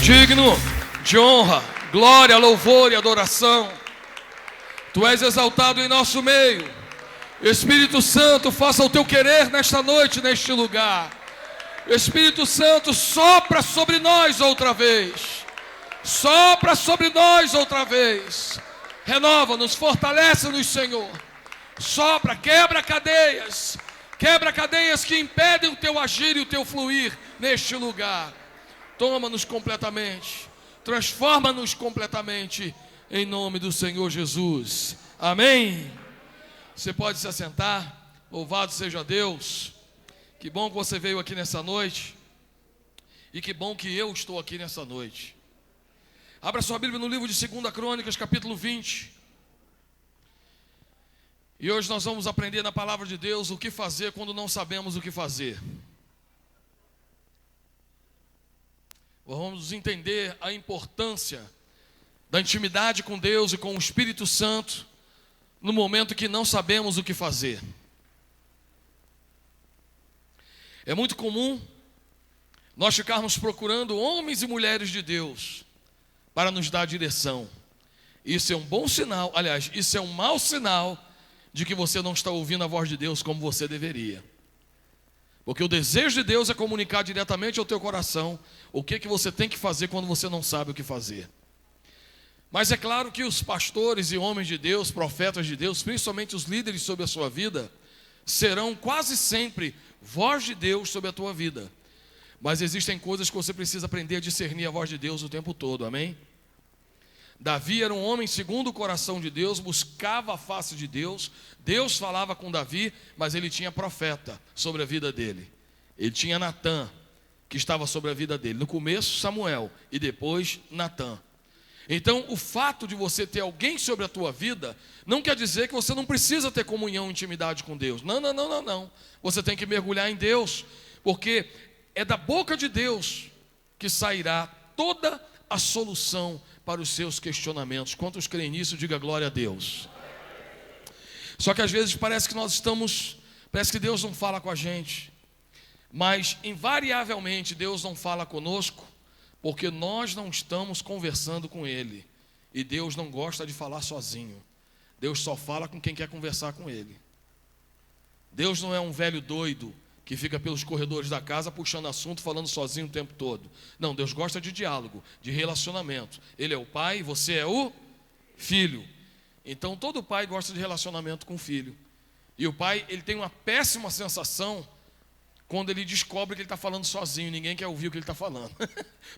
digno de honra, glória, louvor e adoração. Tu és exaltado em nosso meio. Espírito Santo, faça o teu querer nesta noite, neste lugar. Espírito Santo, sopra sobre nós outra vez. Sopra sobre nós outra vez. Renova-nos, fortalece-nos, Senhor. Sopra, quebra cadeias que impedem o teu agir e o teu fluir neste lugar. Toma-nos completamente, transforma-nos completamente, em nome do Senhor Jesus. Amém. Você pode se assentar. Louvado seja Deus. Que bom que você veio aqui nessa noite, e que bom que eu estou aqui nessa noite. Abra sua Bíblia no livro de 2 Crônicas, capítulo 20. E hoje nós vamos aprender na palavra de Deus o que fazer quando não sabemos o que fazer. Vamos entender a importância da intimidade com Deus e com o Espírito Santo no momento que não sabemos o que fazer. É muito comum nós ficarmos procurando homens e mulheres de Deus para nos dar direção. Isso é um bom sinal, aliás, isso é um mau sinal de que você não está ouvindo a voz de Deus como você deveria. Porque o desejo de Deus é comunicar diretamente ao teu coração o que você tem que fazer quando você não sabe o que fazer. Mas é claro que os pastores e homens de Deus, profetas de Deus, principalmente os líderes sobre a sua vida, serão quase sempre voz de Deus sobre a tua vida. Mas existem coisas que você precisa aprender a discernir a voz de Deus o tempo todo, amém? Davi era um homem segundo o coração de Deus, buscava a face de Deus. Deus falava com Davi, mas ele tinha profeta sobre a vida dele. Ele tinha Natã, que estava sobre a vida dele. No começo, Samuel, e depois Natã. Então, o fato de você ter alguém sobre a tua vida não quer dizer que você não precisa ter comunhão e intimidade com Deus. Não. Você tem que mergulhar em Deus, porque é da boca de Deus que sairá toda a solução para os seus questionamentos. Quantos creem nisso, diga glória a Deus. Só que às vezes parece que Deus não fala com a gente. Mas invariavelmente Deus não fala conosco, porque nós não estamos conversando com Ele. E Deus não gosta de falar sozinho. Deus só fala com quem quer conversar com Ele. Deus não é um velho doido que fica pelos corredores da casa puxando assunto, falando sozinho o tempo todo. Não, Deus gosta de diálogo, de relacionamento. Ele é o pai e você é o filho. Então todo pai gosta de relacionamento com o filho. E o pai, ele tem uma péssima sensação quando ele descobre que ele está falando sozinho. Ninguém quer ouvir o que ele está falando.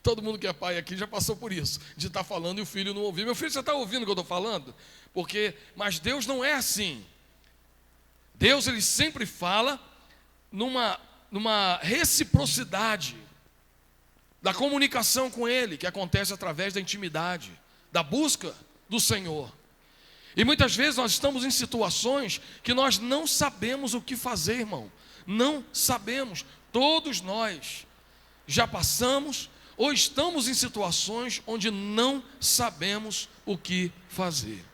Todo mundo que é pai aqui já passou por isso, de estar falando e o filho não ouvir. Meu filho, você está ouvindo o que eu estou falando? Mas Deus não é assim. Deus, ele sempre fala numa reciprocidade da comunicação com Ele, que acontece através da intimidade, da busca do Senhor. E muitas vezes nós estamos em situações que nós não sabemos o que fazer, irmão. Não sabemos. Todos nós já passamos ou estamos em situações onde não sabemos o que fazer.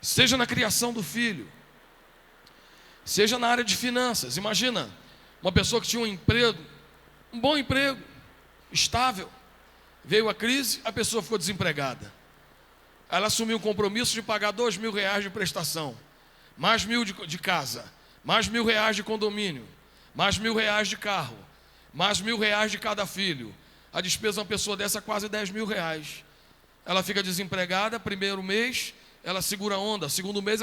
Seja na criação do filho, seja na área de finanças. Imagina uma pessoa que tinha um emprego, um bom emprego, estável. Veio a crise, a pessoa ficou desempregada. Ela assumiu o compromisso de pagar R$2.000 de prestação, mais 1.000 de casa, mais R$1.000 de condomínio, mais R$1.000 de carro, mais R$1.000 de cada filho. A despesa de uma pessoa dessa é quase R$10.000. Ela fica desempregada, primeiro mês, ela segura a onda. Segundo mês,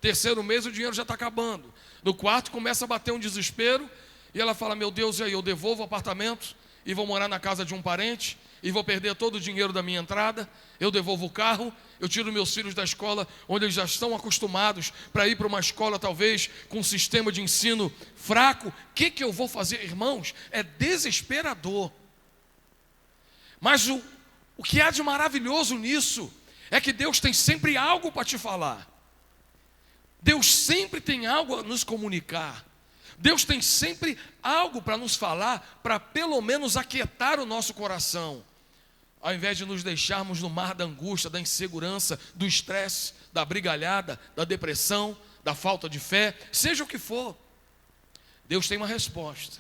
terceiro mês, o dinheiro já está acabando. No quarto, começa a bater um desespero. E ela fala, meu Deus, e aí, eu devolvo o apartamento e vou morar na casa de um parente e vou perder todo o dinheiro da minha entrada. Eu devolvo o carro, eu tiro meus filhos da escola, onde eles já estão acostumados para ir para uma escola, talvez, com um sistema de ensino fraco. O que eu vou fazer, irmãos? É desesperador. Mas o que há de maravilhoso nisso é que Deus tem sempre algo para te falar. Deus sempre tem algo a nos comunicar. Deus tem sempre algo para nos falar, para pelo menos aquietar o nosso coração. Ao invés de nos deixarmos no mar da angústia, da insegurança, do estresse, da brigalhada, da depressão, da falta de fé, seja o que for. Deus tem uma resposta.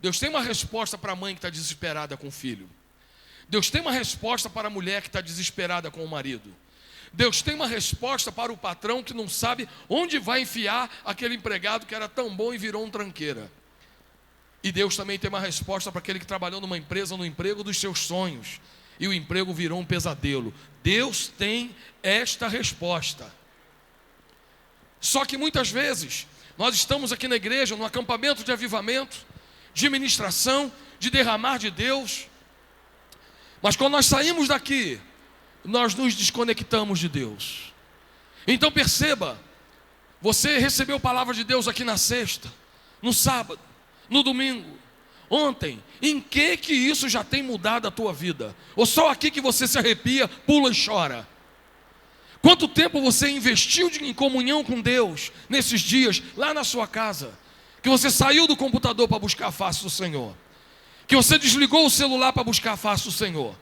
Deus tem uma resposta para a mãe que está desesperada com o filho. Deus tem uma resposta para a mulher que está desesperada com o marido. Deus tem uma resposta para o patrão que não sabe onde vai enfiar aquele empregado que era tão bom e virou um tranqueira. E Deus também tem uma resposta para aquele que trabalhou numa empresa, no emprego dos seus sonhos, e o emprego virou um pesadelo. Deus tem esta resposta. Só que muitas vezes nós estamos aqui na igreja, num acampamento de avivamento, de ministração, de derramar de Deus, mas quando nós saímos daqui, nós nos desconectamos de Deus. Então perceba, você recebeu a palavra de Deus aqui na sexta, no sábado, no domingo, ontem. Em que isso já tem mudado a tua vida? Ou só aqui que você se arrepia, pula e chora? Quanto tempo você investiu em comunhão com Deus nesses dias, lá na sua casa? Que você saiu do computador para buscar a face do Senhor, que você desligou o celular para buscar a face do Senhor,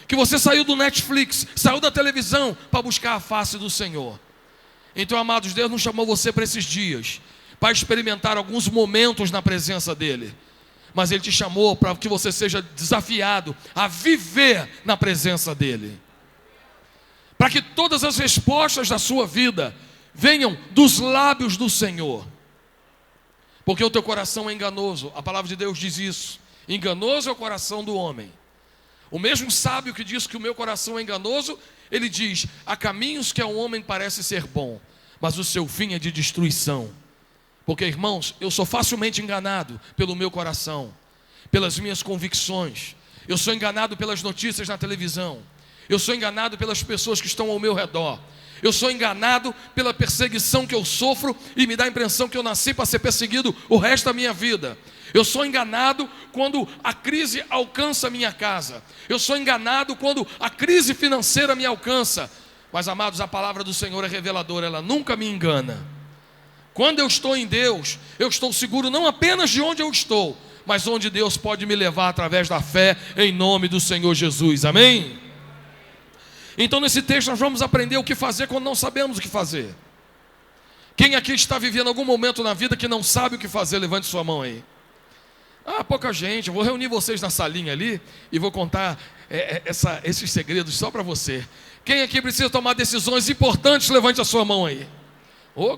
que você saiu do Netflix, saiu da televisão para buscar a face do Senhor. Então, amados, Deus não chamou você para esses dias para experimentar alguns momentos na presença dEle, mas Ele te chamou para que você seja desafiado a viver na presença dEle, para que todas as respostas da sua vida venham dos lábios do Senhor, porque o teu coração é enganoso. A palavra de Deus diz isso: enganoso é o coração do homem. O mesmo sábio que diz que o meu coração é enganoso, ele diz: há caminhos que ao homem parece ser bom, mas o seu fim é de destruição. Porque, irmãos, eu sou facilmente enganado pelo meu coração, pelas minhas convicções. Eu sou enganado pelas notícias na televisão. Eu sou enganado pelas pessoas que estão ao meu redor. Eu sou enganado pela perseguição que eu sofro e me dá a impressão que eu nasci para ser perseguido o resto da minha vida. Eu sou enganado quando a crise alcança a minha casa. Eu sou enganado quando a crise financeira me alcança. Mas, amados, a palavra do Senhor é reveladora, ela nunca me engana. Quando eu estou em Deus, eu estou seguro não apenas de onde eu estou, mas onde Deus pode me levar através da fé, em nome do Senhor Jesus, amém? Então nesse texto nós vamos aprender o que fazer quando não sabemos o que fazer. Quem aqui está vivendo algum momento na vida que não sabe o que fazer, levante sua mão aí. Pouca gente. Eu vou reunir vocês na salinha ali e vou contar esses segredos só para você. Quem aqui precisa tomar decisões importantes, levante a sua mão aí.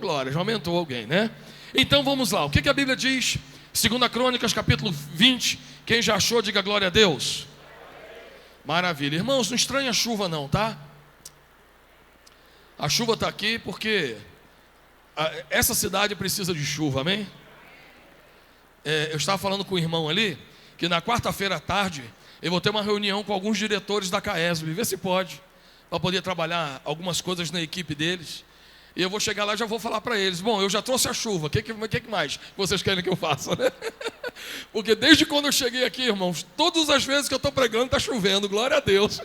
Glória, já aumentou alguém, né? Então vamos lá, o que a Bíblia diz? 2 Crônicas, capítulo 20. Quem já achou, diga glória a Deus. Maravilha. Irmãos, não estranha a chuva não, tá? A chuva está aqui porque essa cidade precisa de chuva, amém? Eu estava falando com o irmão ali, que na quarta-feira à tarde eu vou ter uma reunião com alguns diretores da CAESB, ver se pode, para poder trabalhar algumas coisas na equipe deles. E eu vou chegar lá e já vou falar para eles: bom, eu já trouxe a chuva, o que mais vocês querem que eu faça, né? Porque desde quando eu cheguei aqui, irmãos, todas as vezes que eu estou pregando está chovendo, glória a Deus.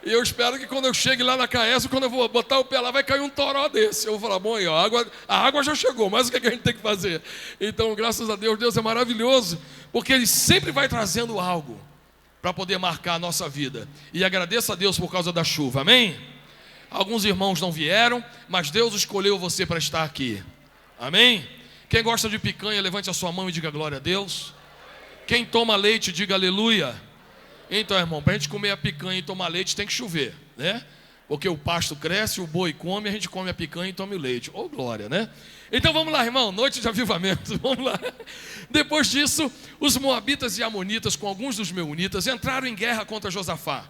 E eu espero que quando eu chegue lá na CAES, quando eu vou botar o pé lá, vai cair um toró desse. Eu vou falar: bom, aí, ó, a água já chegou, mas o que a gente tem que fazer? Então, graças a Deus, Deus é maravilhoso, porque Ele sempre vai trazendo algo para poder marcar a nossa vida. E agradeço a Deus por causa da chuva, amém? Alguns irmãos não vieram, mas Deus escolheu você para estar aqui, amém? Quem gosta de picanha, levante a sua mão e diga glória a Deus. Quem toma leite, diga aleluia. Então, irmão, para a gente comer a picanha e tomar leite tem que chover, né? Porque o pasto cresce, o boi come, a gente come a picanha e toma o leite. Glória, né? Então vamos lá, irmão, noite de avivamento, vamos lá. Depois disso, os moabitas e amonitas, com alguns dos meunitas, entraram em guerra contra Josafá.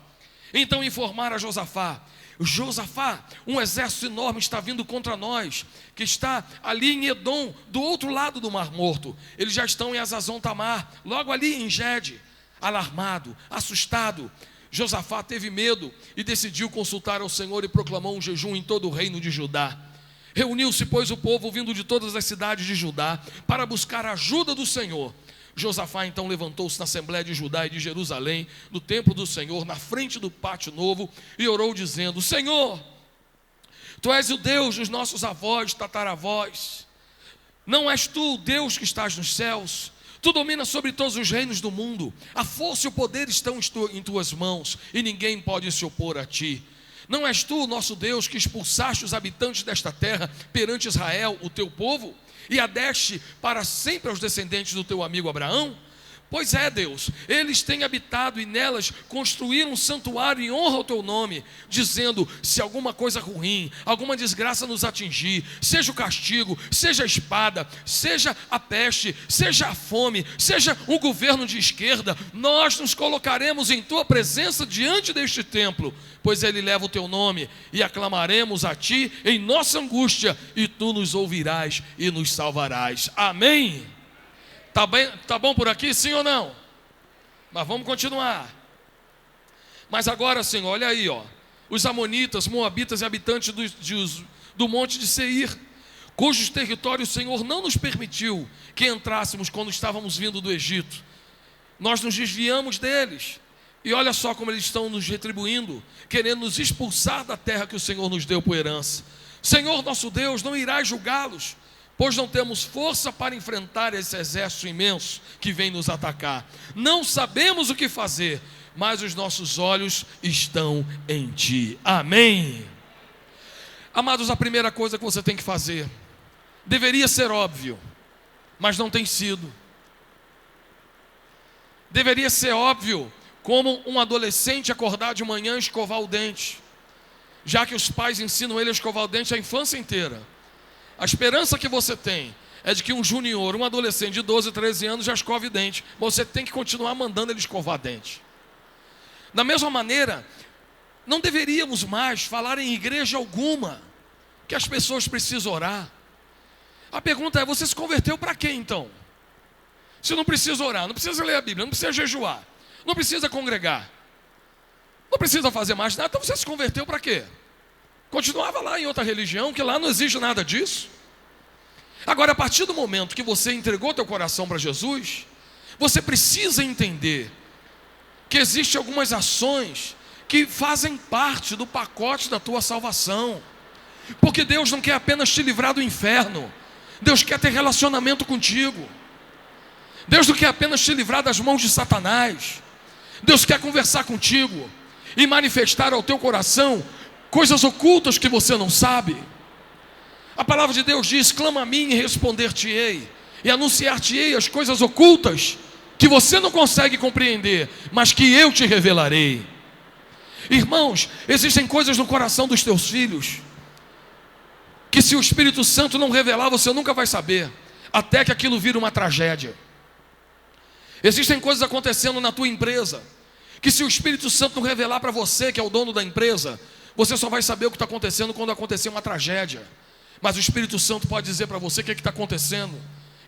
Então informaram a Josafá: Josafá, um exército enorme está vindo contra nós, que está ali em Edom, do outro lado do Mar Morto. Eles já estão em Azazon Tamar, logo ali em Gede. Alarmado, assustado, Josafá teve medo e decidiu consultar ao Senhor e proclamou um jejum em todo o reino de Judá. Reuniu-se, pois, o povo vindo de todas as cidades de Judá para buscar a ajuda do Senhor. Josafá então levantou-se na Assembleia de Judá e de Jerusalém, no templo do Senhor, na frente do pátio novo, e orou dizendo: Senhor, Tu és o Deus dos nossos avós, tataravós. Não és Tu o Deus que estás nos céus? Tu dominas sobre todos os reinos do mundo. A força e o poder estão em Tuas mãos, e ninguém pode se opor a Ti. Não és Tu, nosso Deus, que expulsaste os habitantes desta terra perante Israel, o Teu povo, e a deste para sempre aos descendentes do Teu amigo Abraão? Pois é, Deus, eles têm habitado e nelas construíram um santuário em honra ao teu nome, dizendo: se alguma coisa ruim, alguma desgraça nos atingir, seja o castigo, seja a espada, seja a peste, seja a fome, seja um governo de esquerda, nós nos colocaremos em tua presença diante deste templo, pois ele leva o teu nome, e aclamaremos a ti em nossa angústia, e tu nos ouvirás e nos salvarás. Amém? Tá bom por aqui, sim ou não? Mas vamos continuar. Mas agora, Senhor, olha aí, ó, os amonitas, moabitas e habitantes do monte de Seir, cujos territórios o Senhor não nos permitiu que entrássemos quando estávamos vindo do Egito. Nós nos desviamos deles, e olha só como eles estão nos retribuindo, querendo nos expulsar da terra que o Senhor nos deu por herança. Senhor nosso Deus, não irás julgá-los, pois não temos força para enfrentar esse exército imenso que vem nos atacar. Não sabemos o que fazer, mas os nossos olhos estão em ti. Amém. Amados, a primeira coisa que você tem que fazer, deveria ser óbvio, mas não tem sido. Deveria ser óbvio, como um adolescente acordar de manhã e escovar o dente, já que os pais ensinam ele a escovar o dente a infância inteira. A esperança que você tem é de que um junior, um adolescente de 12, 13 anos já escove dente. Você tem que continuar mandando ele escovar dente. Da mesma maneira, não deveríamos mais falar em igreja alguma que as pessoas precisam orar. A pergunta é: você se converteu para quê então? Se não precisa orar, não precisa ler a Bíblia, não precisa jejuar, não precisa congregar, não precisa fazer mais nada, então você se converteu para quê? Continuava lá em outra religião, que lá não exige nada disso. Agora, a partir do momento que você entregou teu coração para Jesus, você precisa entender que existem algumas ações que fazem parte do pacote da tua salvação. Porque Deus não quer apenas te livrar do inferno, Deus quer ter relacionamento contigo. Deus não quer apenas te livrar das mãos de Satanás. Deus quer conversar contigo e manifestar ao teu coração coisas ocultas que você não sabe. A palavra de Deus diz: clama a mim e responder-te-ei, e anunciar-te-ei as coisas ocultas que você não consegue compreender, mas que eu te revelarei. Irmãos, existem coisas no coração dos teus filhos que, se o Espírito Santo não revelar, você nunca vai saber, até que aquilo vira uma tragédia. Existem coisas acontecendo na tua empresa que, se o Espírito Santo não revelar para você, que é o dono da empresa, você só vai saber o que está acontecendo quando acontecer uma tragédia. Mas o Espírito Santo pode dizer para você o que está acontecendo,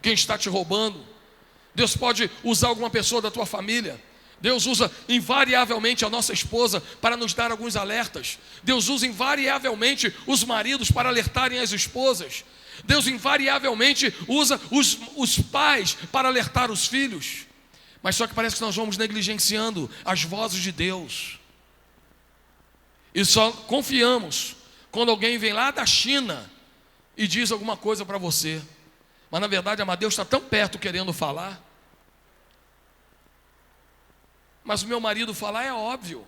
quem está te roubando. Deus pode usar alguma pessoa da tua família. Deus usa invariavelmente a nossa esposa para nos dar alguns alertas. Deus usa invariavelmente os maridos para alertarem as esposas. Deus invariavelmente usa os pais para alertar os filhos. Mas só que parece que nós vamos negligenciando as vozes de Deus. E só confiamos quando alguém vem lá da China e diz alguma coisa para você. Mas na verdade, amado, Deus está tão perto querendo falar. Mas o meu marido falar é óbvio.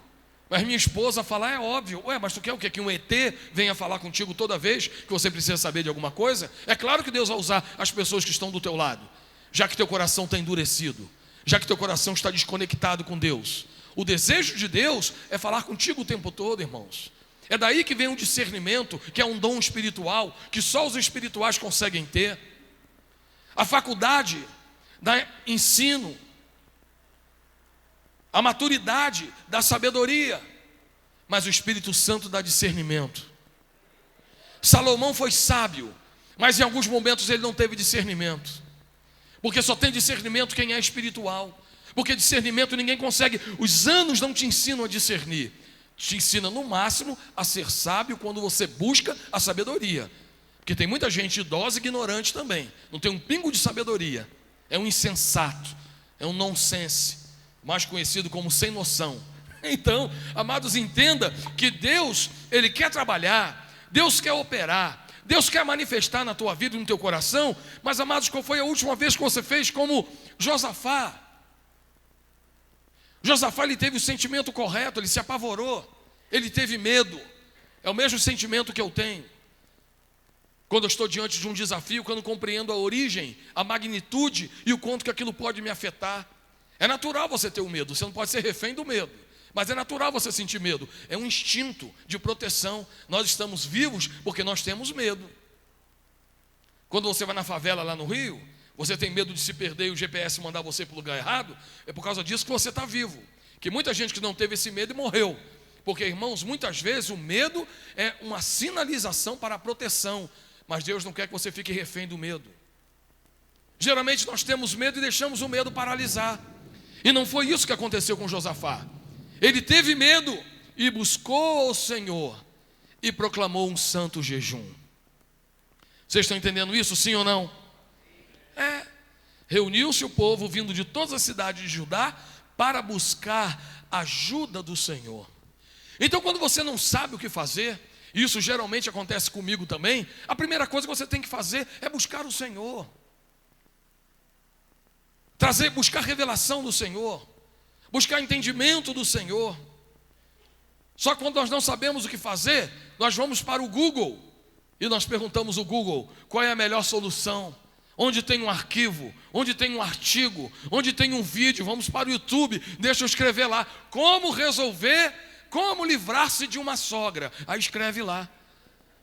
Mas minha esposa falar é óbvio. Ué, mas tu quer o quê? Que um ET venha falar contigo toda vez que você precisa saber de alguma coisa? É claro que Deus vai usar as pessoas que estão do teu lado, já que teu coração está endurecido, já que teu coração está desconectado com Deus. O desejo de Deus é falar contigo o tempo todo, irmãos. É daí que vem o discernimento, que é um dom espiritual, que só os espirituais conseguem ter. A faculdade dá ensino, a maturidade dá sabedoria, mas o Espírito Santo dá discernimento. Salomão foi sábio, mas em alguns momentos ele não teve discernimento, porque só tem discernimento quem é espiritual. Porque discernimento ninguém consegue, os anos não te ensinam a discernir, te ensina no máximo a ser sábio quando você busca a sabedoria. Porque tem muita gente idosa e ignorante também, não tem um pingo de sabedoria, é um insensato, é um nonsense, mais conhecido como sem noção. Então, amados, entenda que Deus, Ele quer trabalhar, Deus quer operar, Deus quer manifestar na tua vida e no teu coração. Mas, amados, qual foi a última vez que você fez como Josafá? Josafá, ele teve o sentimento correto, ele se apavorou, ele teve medo. É o mesmo sentimento que eu tenho quando eu estou diante de um desafio, quando eu compreendo a origem, a magnitude e o quanto que aquilo pode me afetar. É natural você ter o medo, você não pode ser refém do medo. Mas é natural você sentir medo. É um instinto de proteção. Nós estamos vivos porque nós temos medo. Quando você vai na favela lá no Rio, você tem medo de se perder e o GPS mandar você para o lugar errado, é por causa disso que você está vivo. Que muita gente que não teve esse medo morreu. Porque, irmãos, muitas vezes o medo é uma sinalização para a proteção. Mas Deus não quer que você fique refém do medo. Geralmente nós temos medo e deixamos o medo paralisar. E não foi isso que aconteceu com Josafá. Ele teve medo e buscou o Senhor e proclamou um santo jejum. Vocês estão entendendo isso, sim ou não? Reuniu-se o povo vindo de todas as cidades de Judá para buscar ajuda do Senhor. Então, quando você não sabe o que fazer, e isso geralmente acontece comigo também, a primeira coisa que você tem que fazer é buscar o Senhor. Buscar revelação do Senhor, buscar entendimento do Senhor. Só que quando nós não sabemos o que fazer, nós vamos para o Google e nós perguntamos ao Google qual é a melhor solução, onde tem um arquivo, onde tem um artigo, onde tem um vídeo. Vamos para o YouTube, deixa eu escrever lá, como livrar-se de uma sogra. Aí escreve lá,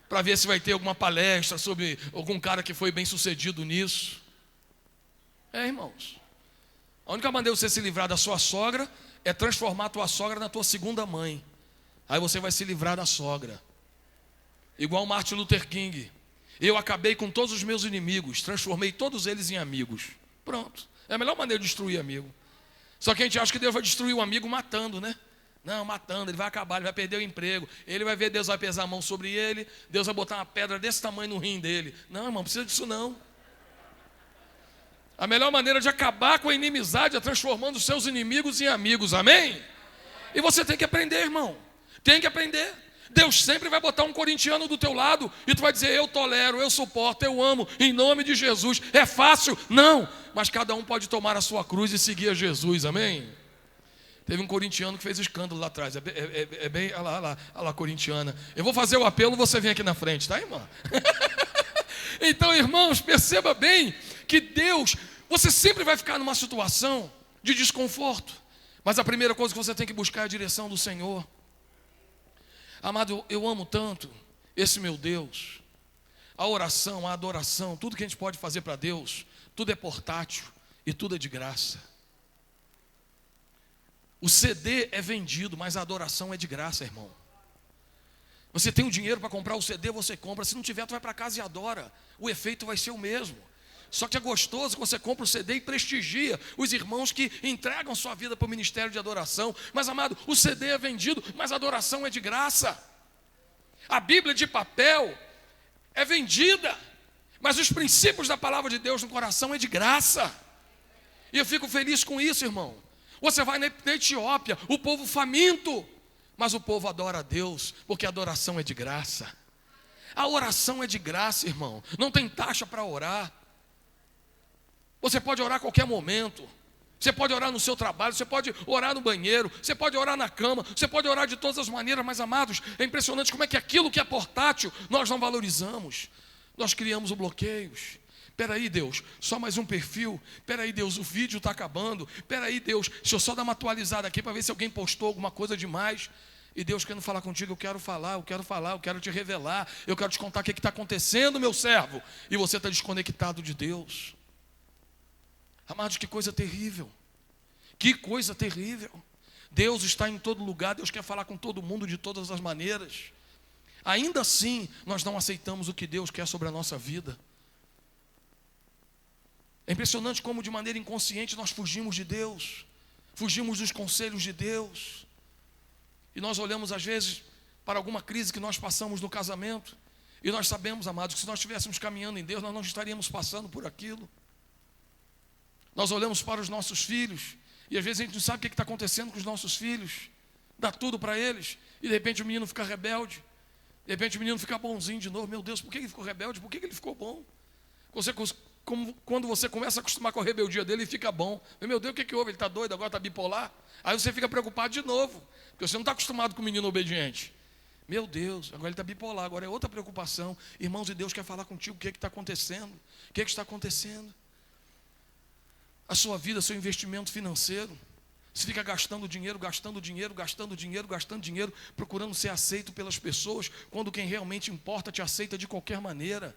para ver se vai ter alguma palestra sobre algum cara que foi bem sucedido nisso. Irmãos, a única maneira de você se livrar da sua sogra é transformar a tua sogra na tua segunda mãe. Aí você vai se livrar da sogra. Igual Martin Luther King. Eu acabei com todos os meus inimigos, transformei todos eles em amigos. Pronto. É a melhor maneira de destruir amigo. Só que a gente acha que Deus vai destruir o amigo matando, né? Não, matando, ele vai acabar, ele vai perder o emprego. Ele vai ver, Deus vai pesar a mão sobre ele. Deus vai botar uma pedra desse tamanho no rim dele. Não, irmão, não precisa disso não. A melhor maneira de acabar com a inimizade é transformando os seus inimigos em amigos, amém? E você tem que aprender, irmão. Tem que aprender. Deus sempre vai botar um corintiano do teu lado e tu vai dizer, eu tolero, eu suporto, eu amo, em nome de Jesus. É fácil? Não. Mas cada um pode tomar a sua cruz e seguir a Jesus, amém? Teve um corintiano que fez escândalo lá atrás. Olha lá, corintiana. Eu vou fazer o apelo, você vem aqui na frente, tá, irmã? Então, irmãos, perceba bem que Deus, você sempre vai ficar numa situação de desconforto. Mas a primeira coisa que você tem que buscar é a direção do Senhor. Amado, eu amo tanto esse meu Deus. A oração, a adoração, tudo que a gente pode fazer para Deus, tudo é portátil e tudo é de graça. O CD é vendido, mas a adoração é de graça, irmão. Você tem o dinheiro para comprar o CD, você compra. Se não tiver, tu vai para casa e adora. O efeito vai ser o mesmo. Só que é gostoso que você compra o CD e prestigia os irmãos que entregam sua vida para o ministério de adoração. Mas, amado, o CD é vendido, mas a adoração é de graça. A Bíblia de papel é vendida, mas os princípios da palavra de Deus no coração é de graça. E eu fico feliz com isso, irmão. Você vai na Etiópia, o povo faminto, mas o povo adora a Deus, porque a adoração é de graça. A oração é de graça, irmão. Não tem taxa para orar. Você pode orar a qualquer momento. Você pode orar no seu trabalho, você pode orar no banheiro, você pode orar na cama, você pode orar de todas as maneiras. Mas, amados, é impressionante como é que aquilo que é portátil nós não valorizamos. Nós criamos bloqueios. Peraí, Deus, só mais um perfil. Peraí, Deus, o vídeo está acabando. Peraí, Deus, deixa eu só dar uma atualizada aqui para ver se alguém postou alguma coisa demais. E Deus querendo falar contigo, eu quero te revelar, eu quero te contar o que está acontecendo, meu servo. E você está desconectado de Deus. Amados, que coisa terrível. Que coisa terrível. Deus está em todo lugar, Deus quer falar com todo mundo de todas as maneiras. Ainda assim, nós não aceitamos o que Deus quer sobre a nossa vida. É impressionante como de maneira inconsciente nós fugimos de Deus, fugimos dos conselhos de Deus. E nós olhamos às vezes para alguma crise que nós passamos no casamento, e nós sabemos, amados, que se nós estivéssemos caminhando em Deus, nós não estaríamos passando por aquilo. Nós olhamos para os nossos filhos, e às vezes a gente não sabe o que está acontecendo com os nossos filhos, dá tudo para eles, e de repente o menino fica rebelde, de repente o menino fica bonzinho de novo. Meu Deus, por que ele ficou rebelde? Por que ele ficou bom? Quando você começa a acostumar com a rebeldia dele, ele fica bom. Meu Deus, o que houve? Ele está doido, agora está bipolar? Aí você fica preocupado de novo, porque você não está acostumado com o menino obediente. Meu Deus, agora ele está bipolar, agora é outra preocupação. Irmãos, e Deus quer falar contigo, o que está acontecendo? O que está acontecendo? a sua vida, seu investimento financeiro. Você fica gastando dinheiro, procurando ser aceito pelas pessoas, quando quem realmente importa te aceita de qualquer maneira.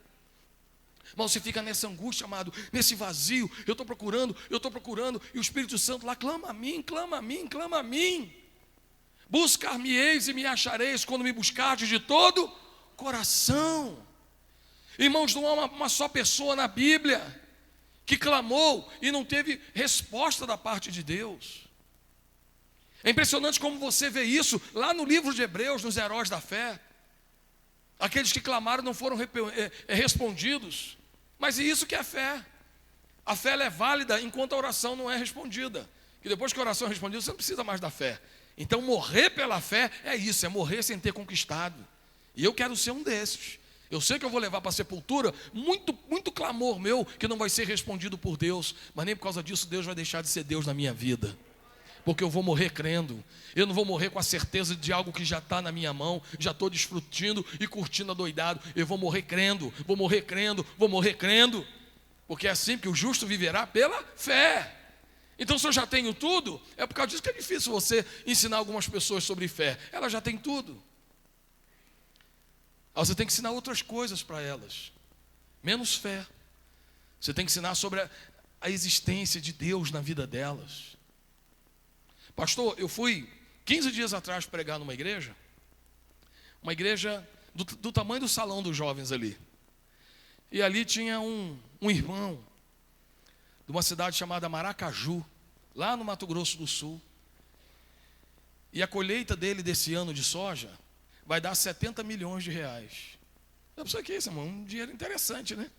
Mas você fica nessa angústia, amado, nesse vazio. Eu estou procurando, e o Espírito Santo lá clama a mim. Buscar-me-eis e me achareis quando me buscardes de todo coração. Irmãos, não há uma só pessoa na Bíblia que clamou e não teve resposta da parte de Deus. É impressionante como você vê isso lá no livro de Hebreus, nos heróis da fé. Aqueles que clamaram não foram respondidos. Mas e isso que é fé? A fé ela é válida enquanto a oração não é respondida. E depois que a oração é respondida, você não precisa mais da fé. Então morrer pela fé é isso, é morrer sem ter conquistado. E eu quero ser um desses. Eu sei que eu vou levar para a sepultura muito clamor meu que não vai ser respondido por Deus. Mas nem por causa disso Deus vai deixar de ser Deus na minha vida. Porque eu vou morrer crendo. Eu não vou morrer com a certeza de algo que já está na minha mão. Já estou desfrutando e curtindo adoidado. Eu vou morrer crendo. Porque é assim que o justo viverá pela fé. Então se eu já tenho tudo, é por causa disso que é difícil você ensinar algumas pessoas sobre fé. Elas já têm tudo. Aí você tem que ensinar outras coisas para elas. Menos fé. Você tem que ensinar sobre a existência de Deus na vida delas. Pastor, eu fui 15 dias atrás pregar numa igreja. Uma igreja do tamanho do salão dos jovens ali. E ali tinha um irmão de uma cidade chamada Maracaju, lá no Mato Grosso do Sul. E a colheita dele desse ano de soja vai dar 70 milhões de reais. Dá para isso aqui, irmão, um dinheiro interessante, né?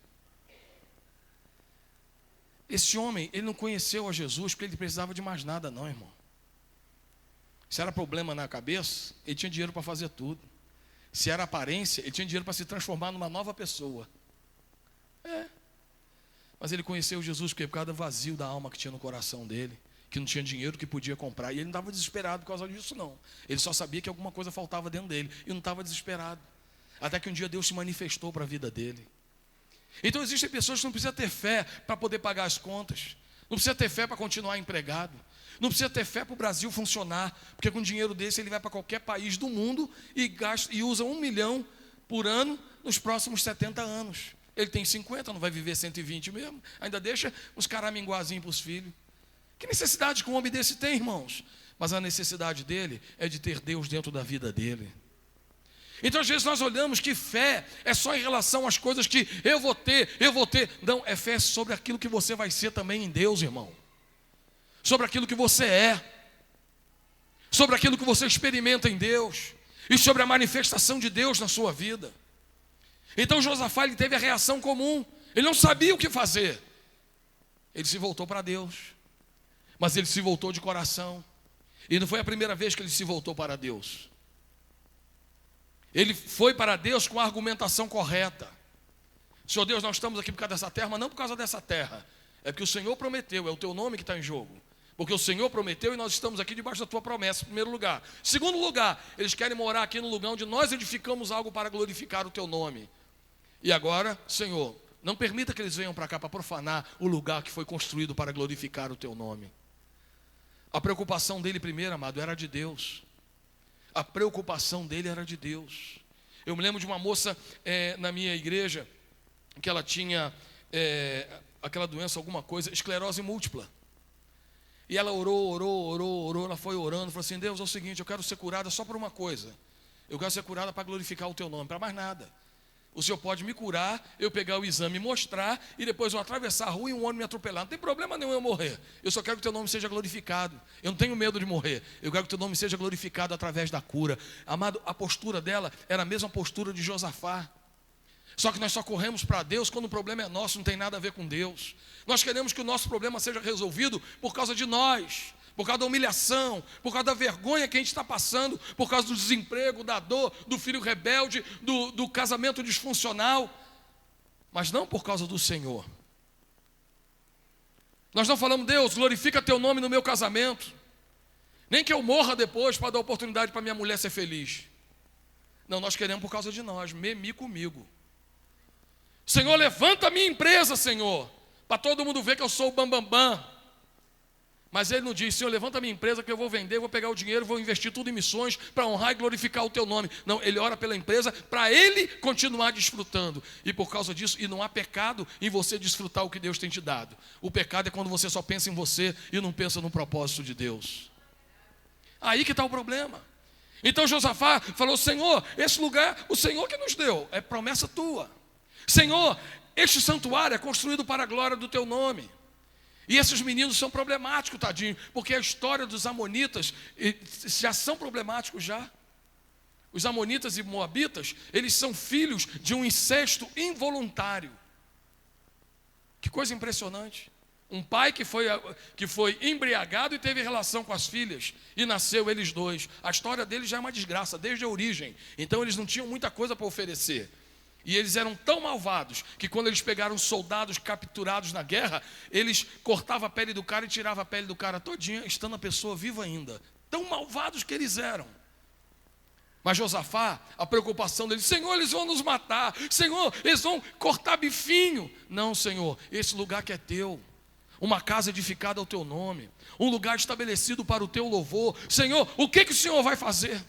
Esse homem, ele não conheceu a Jesus porque ele precisava de mais nada não, irmão. Se era problema na cabeça, ele tinha dinheiro para fazer tudo. Se era aparência, ele tinha dinheiro para se transformar numa nova pessoa. Mas ele conheceu Jesus por causa do vazio da alma que tinha no coração dele, que não tinha dinheiro que podia comprar. E ele não estava desesperado por causa disso não. Ele só sabia que alguma coisa faltava dentro dele e não estava desesperado. Até que um dia Deus se manifestou para a vida dele. Então existem pessoas que não precisam ter fé para poder pagar as contas. Não precisa ter fé para continuar empregado. Não precisa ter fé para o Brasil funcionar, porque com dinheiro desse ele vai para qualquer país do mundo e usa 1 milhão por ano nos próximos 70 anos. Ele tem 50, não vai viver 120 mesmo. Ainda deixa uns caraminguazinhos para os filhos. Que necessidade que um homem desse tem, irmãos? Mas a necessidade dele é de ter Deus dentro da vida dele. Então às vezes nós olhamos que fé é só em relação às coisas que eu vou ter. Não, é fé sobre aquilo que você vai ser também em Deus, irmão. Sobre aquilo que você é, sobre aquilo que você experimenta em Deus, e sobre a manifestação de Deus na sua vida. Então Josafá, ele teve a reação comum, ele não sabia o que fazer, ele se voltou para Deus, mas ele se voltou de coração, e não foi a primeira vez que ele se voltou para Deus, ele foi para Deus com a argumentação correta. Senhor Deus, nós estamos aqui por causa dessa terra, mas não por causa dessa terra, é porque o Senhor prometeu, é o teu nome que está em jogo. Porque o Senhor prometeu e nós estamos aqui debaixo da tua promessa, em primeiro lugar. Segundo lugar, eles querem morar aqui no lugar onde nós edificamos algo para glorificar o teu nome. E agora, Senhor, não permita que eles venham para cá para profanar o lugar que foi construído para glorificar o teu nome. A preocupação dele primeiro, amado, era de Deus. A preocupação dele era de Deus. Eu me lembro de uma moça na minha igreja, que ela tinha aquela doença, alguma coisa, esclerose múltipla. E ela orou, ela foi orando, falou assim: Deus, é o seguinte, eu quero ser curada só por uma coisa. Eu quero ser curada para glorificar o teu nome, para mais nada. O Senhor pode me curar, eu pegar o exame e mostrar, e depois eu atravessar a rua e um homem me atropelar. Não tem problema nenhum eu morrer. Eu só quero que o teu nome seja glorificado. Eu não tenho medo de morrer. Eu quero que o teu nome seja glorificado através da cura. Amado, a postura dela era a mesma postura de Josafá. Só que nós só corremos para Deus quando o problema é nosso, não tem nada a ver com Deus. Nós queremos que o nosso problema seja resolvido por causa de nós, por causa da humilhação, por causa da vergonha que a gente está passando, por causa do desemprego, da dor, do filho rebelde, do casamento disfuncional, mas não por causa do Senhor. Nós não falamos: Deus, glorifica teu nome no meu casamento, nem que eu morra depois para dar oportunidade para minha mulher ser feliz. Não, nós queremos por causa de nós, memi comigo. Senhor, levanta a minha empresa, Senhor, para todo mundo ver que eu sou o bambambam. Mas ele não diz: Senhor, levanta a minha empresa que eu vou vender, vou pegar o dinheiro, vou investir tudo em missões para honrar e glorificar o teu nome. Não, ele ora pela empresa para ele continuar desfrutando. E por causa disso, e não há pecado em você desfrutar o que Deus tem te dado. O pecado é quando você só pensa em você e não pensa no propósito de Deus. Aí que está o problema. Então Josafá falou: Senhor, esse lugar, o Senhor que nos deu, é promessa tua. Senhor, este santuário é construído para a glória do teu nome. E esses meninos são problemáticos, tadinho, porque a história dos amonitas já são problemáticos já. Os amonitas e moabitas, eles são filhos de um incesto involuntário. Que coisa impressionante. Um pai que foi embriagado e teve relação com as filhas, e nasceu eles dois. A história deles já é uma desgraça, desde a origem. Então eles não tinham muita coisa para oferecer. E eles eram tão malvados que quando eles pegaram soldados capturados na guerra, eles cortavam a pele do cara e tiravam a pele do cara todinha, estando a pessoa viva ainda. Tão malvados que eles eram. Mas Josafá, a preocupação dele: Senhor, eles vão nos matar. Senhor, eles vão cortar bifinho. Não, Senhor, esse lugar que é teu. Uma casa edificada ao teu nome. Um lugar estabelecido para o teu louvor. Senhor, o que o Senhor vai fazer?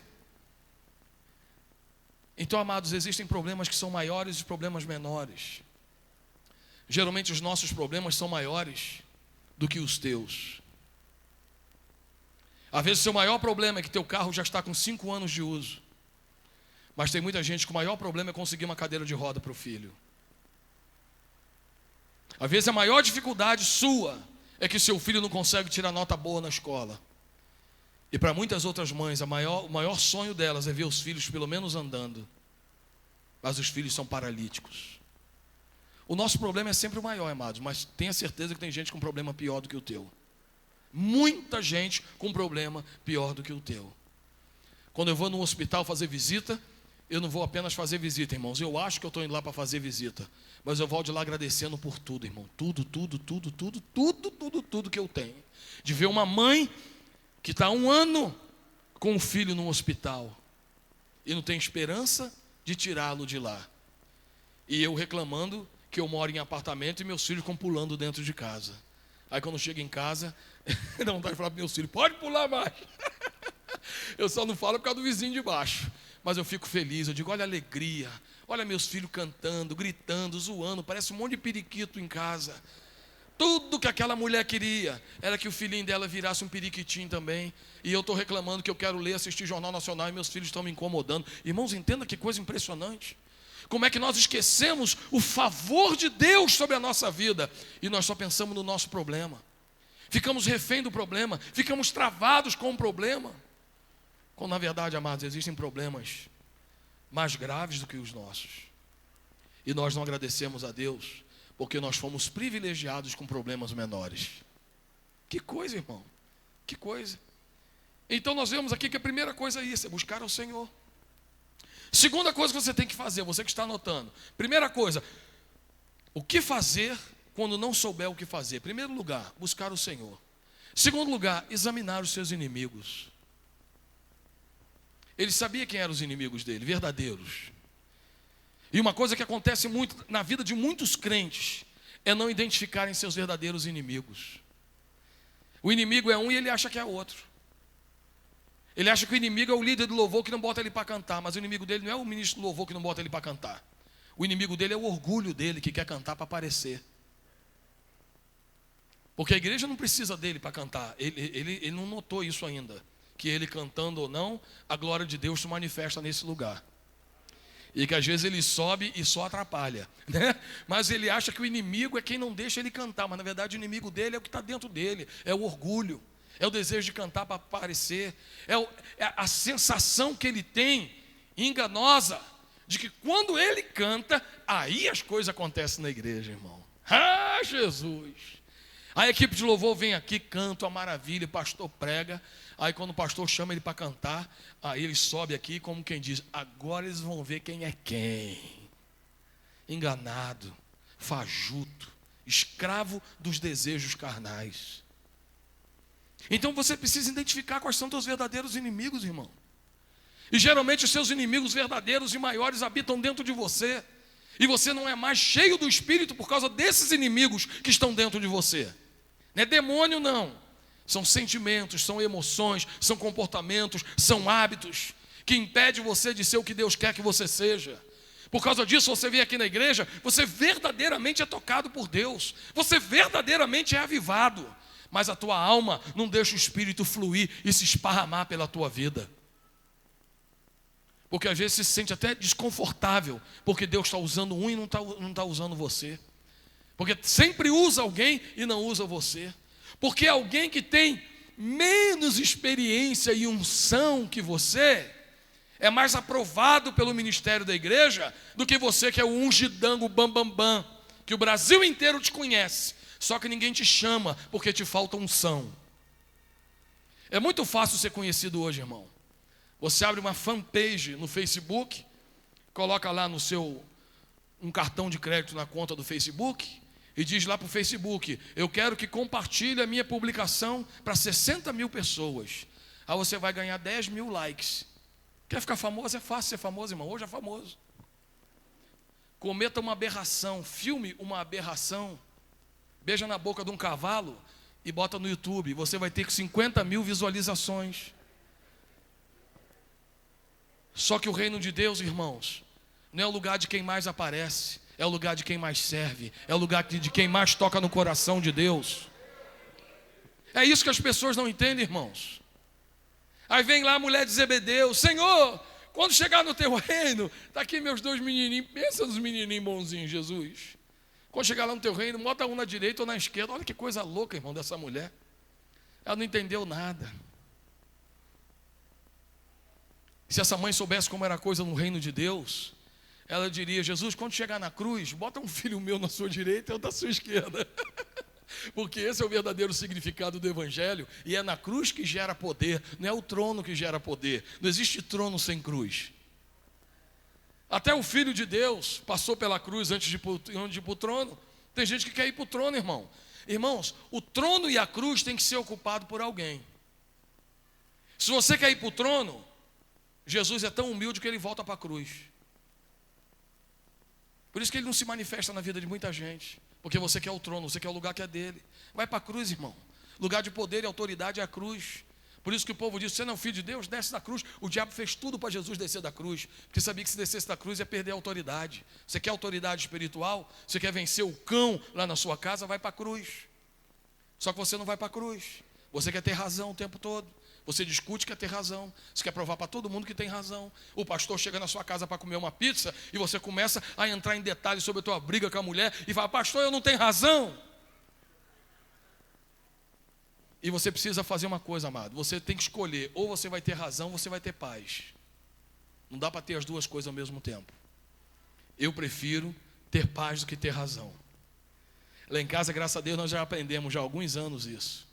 Então, amados, existem problemas que são maiores e problemas menores. Geralmente os nossos problemas são maiores do que os teus. Às vezes o seu maior problema é que teu carro já está com 5 anos de uso. Mas tem muita gente que o maior problema é conseguir uma cadeira de roda para o filho. Às vezes a maior dificuldade sua é que seu filho não consegue tirar nota boa na escola. E para muitas outras mães, o maior sonho delas é ver os filhos pelo menos andando. Mas os filhos são paralíticos. O nosso problema é sempre o maior, amados, mas tenha certeza que tem gente com problema pior do que o teu. Muita gente com problema pior do que o teu. Quando eu vou no hospital fazer visita, eu não vou apenas fazer visita, irmãos. Eu acho que eu estou indo lá para fazer visita, mas eu volto de lá agradecendo por tudo, irmão. Tudo que eu tenho. De ver uma mãe que está há 1 ano com um filho no hospital e não tem esperança de tirá-lo de lá. E eu reclamando que eu moro em apartamento e meus filhos ficam pulando dentro de casa. Aí quando chego em casa, dá vontade de falar para meus filhos: pode pular mais. Eu só não falo por causa do vizinho de baixo. Mas eu fico feliz, eu digo: olha a alegria. Olha meus filhos cantando, gritando, zoando. Parece um monte de periquito em casa. Tudo que aquela mulher queria era que o filhinho dela virasse um periquitinho também. E eu estou reclamando que eu quero ler, assistir Jornal Nacional e meus filhos estão me incomodando. Irmãos, entenda que coisa impressionante. Como é que nós esquecemos o favor de Deus sobre a nossa vida e nós só pensamos no nosso problema. Ficamos refém do problema, ficamos travados com o problema. Quando na verdade, amados, existem problemas mais graves do que os nossos. E nós não agradecemos a Deus porque nós fomos privilegiados com problemas menores. Que coisa, irmão, que coisa. Então nós vemos aqui que a primeira coisa é isso, é buscar ao Senhor. Segunda coisa que você tem que fazer, você que está anotando. Primeira coisa, o que fazer quando não souber o que fazer? Primeiro lugar, buscar o Senhor. Segundo lugar, examinar os seus inimigos. Ele sabia quem eram os inimigos dele, verdadeiros. E uma coisa que acontece muito na vida de muitos crentes é não identificarem seus verdadeiros inimigos. O inimigo é um e ele acha que é outro. Ele acha que o inimigo é o líder do louvor que não bota ele para cantar, mas o inimigo dele não é o ministro do louvor que não bota ele para cantar. O inimigo dele é o orgulho dele que quer cantar para aparecer. Porque a igreja não precisa dele para cantar. Ele não notou isso ainda. Que ele cantando ou não, a glória de Deus se manifesta nesse lugar. E que às vezes ele sobe e só atrapalha, né? Mas ele acha que o inimigo é quem não deixa ele cantar. Mas na verdade o inimigo dele é o que está dentro dele. É o orgulho, é o desejo de cantar para aparecer. É a sensação que ele tem, enganosa, de que quando ele canta, aí as coisas acontecem na igreja, irmão. Ah, Jesus! A equipe de louvor vem aqui, canta uma maravilha, o pastor prega. Aí quando o pastor chama ele para cantar, aí ele sobe aqui como quem diz: agora eles vão ver quem é quem. Enganado, fajuto, escravo dos desejos carnais. Então você precisa identificar quais são teus verdadeiros inimigos, irmão. E geralmente os seus inimigos verdadeiros e maiores habitam dentro de você. E você não é mais cheio do Espírito por causa desses inimigos que estão dentro de você. Não é demônio, não. São sentimentos, são emoções, são comportamentos, são hábitos que impedem você de ser o que Deus quer que você seja. Por causa disso, você vem aqui na igreja, você verdadeiramente é tocado por Deus, você verdadeiramente é avivado, mas a tua alma não deixa o Espírito fluir e se esparramar pela tua vida. Porque às vezes você se sente até desconfortável, porque Deus está usando um e não está usando você. Porque sempre usa alguém e não usa você. Porque alguém que tem menos experiência e unção que você é mais aprovado pelo ministério da igreja do que você, que é o ungidango bambambam, que o Brasil inteiro te conhece, só que ninguém te chama porque te falta unção. É muito fácil ser conhecido hoje, irmão. Você abre uma fanpage no Facebook, coloca lá no seu um cartão de crédito na conta do Facebook e diz lá para o Facebook: eu quero que compartilhe a minha publicação para 60 mil pessoas. Aí você vai ganhar 10 mil likes. Quer ficar famoso? É fácil ser famoso, irmão. Hoje é famoso. Cometa uma aberração, filme uma aberração, beija na boca de um cavalo e bota no YouTube. Você vai ter 50 mil visualizações. Só que o reino de Deus, irmãos, não é o lugar de quem mais aparece, é o lugar de quem mais serve, é o lugar de quem mais toca no coração de Deus. É isso que as pessoas não entendem, irmãos. Aí vem lá a mulher de Zebedeu: Senhor, quando chegar no teu reino, está aqui meus 2 menininhos, pensa nos menininhos bonzinhos, Jesus. Quando chegar lá no teu reino, bota um na direita ou na esquerda. Olha que coisa louca, irmão, dessa mulher. Ela não entendeu nada. Se essa mãe soubesse como era a coisa no reino de Deus, ela diria: Jesus, quando chegar na cruz, bota um filho meu na sua direita e outro na sua esquerda. Porque esse é o verdadeiro significado do Evangelho. E é na cruz que gera poder, não é o trono que gera poder. Não existe trono sem cruz. Até o Filho de Deus passou pela cruz antes de ir para o trono. Tem gente que quer ir para o trono, irmão. Irmãos, o trono e a cruz tem que ser ocupado por alguém. Se você quer ir para o trono, Jesus é tão humilde que ele volta para a cruz. Por isso que ele não se manifesta na vida de muita gente. Porque você quer o trono, você quer o lugar que é dele. Vai para a cruz, irmão. Lugar de poder e autoridade é a cruz. Por isso que o povo diz: você não é o filho de Deus, desce da cruz. O diabo fez tudo para Jesus descer da cruz, porque sabia que se descesse da cruz ia perder a autoridade. Você quer autoridade espiritual? Você quer vencer o cão lá na sua casa? Vai para a cruz. Só que você não vai para a cruz. Você quer ter razão o tempo todo. Você discute que quer ter razão. Você quer provar para todo mundo que tem razão. O pastor chega na sua casa para comer uma pizza e você começa a entrar em detalhes sobre a tua briga com a mulher e fala: pastor, eu não tenho razão. E você precisa fazer uma coisa, amado. Você tem que escolher: ou você vai ter razão, ou você vai ter paz. Não dá para ter as duas coisas ao mesmo tempo. Eu prefiro ter paz do que ter razão. Lá em casa, graças a Deus, nós já aprendemos já há alguns anos isso.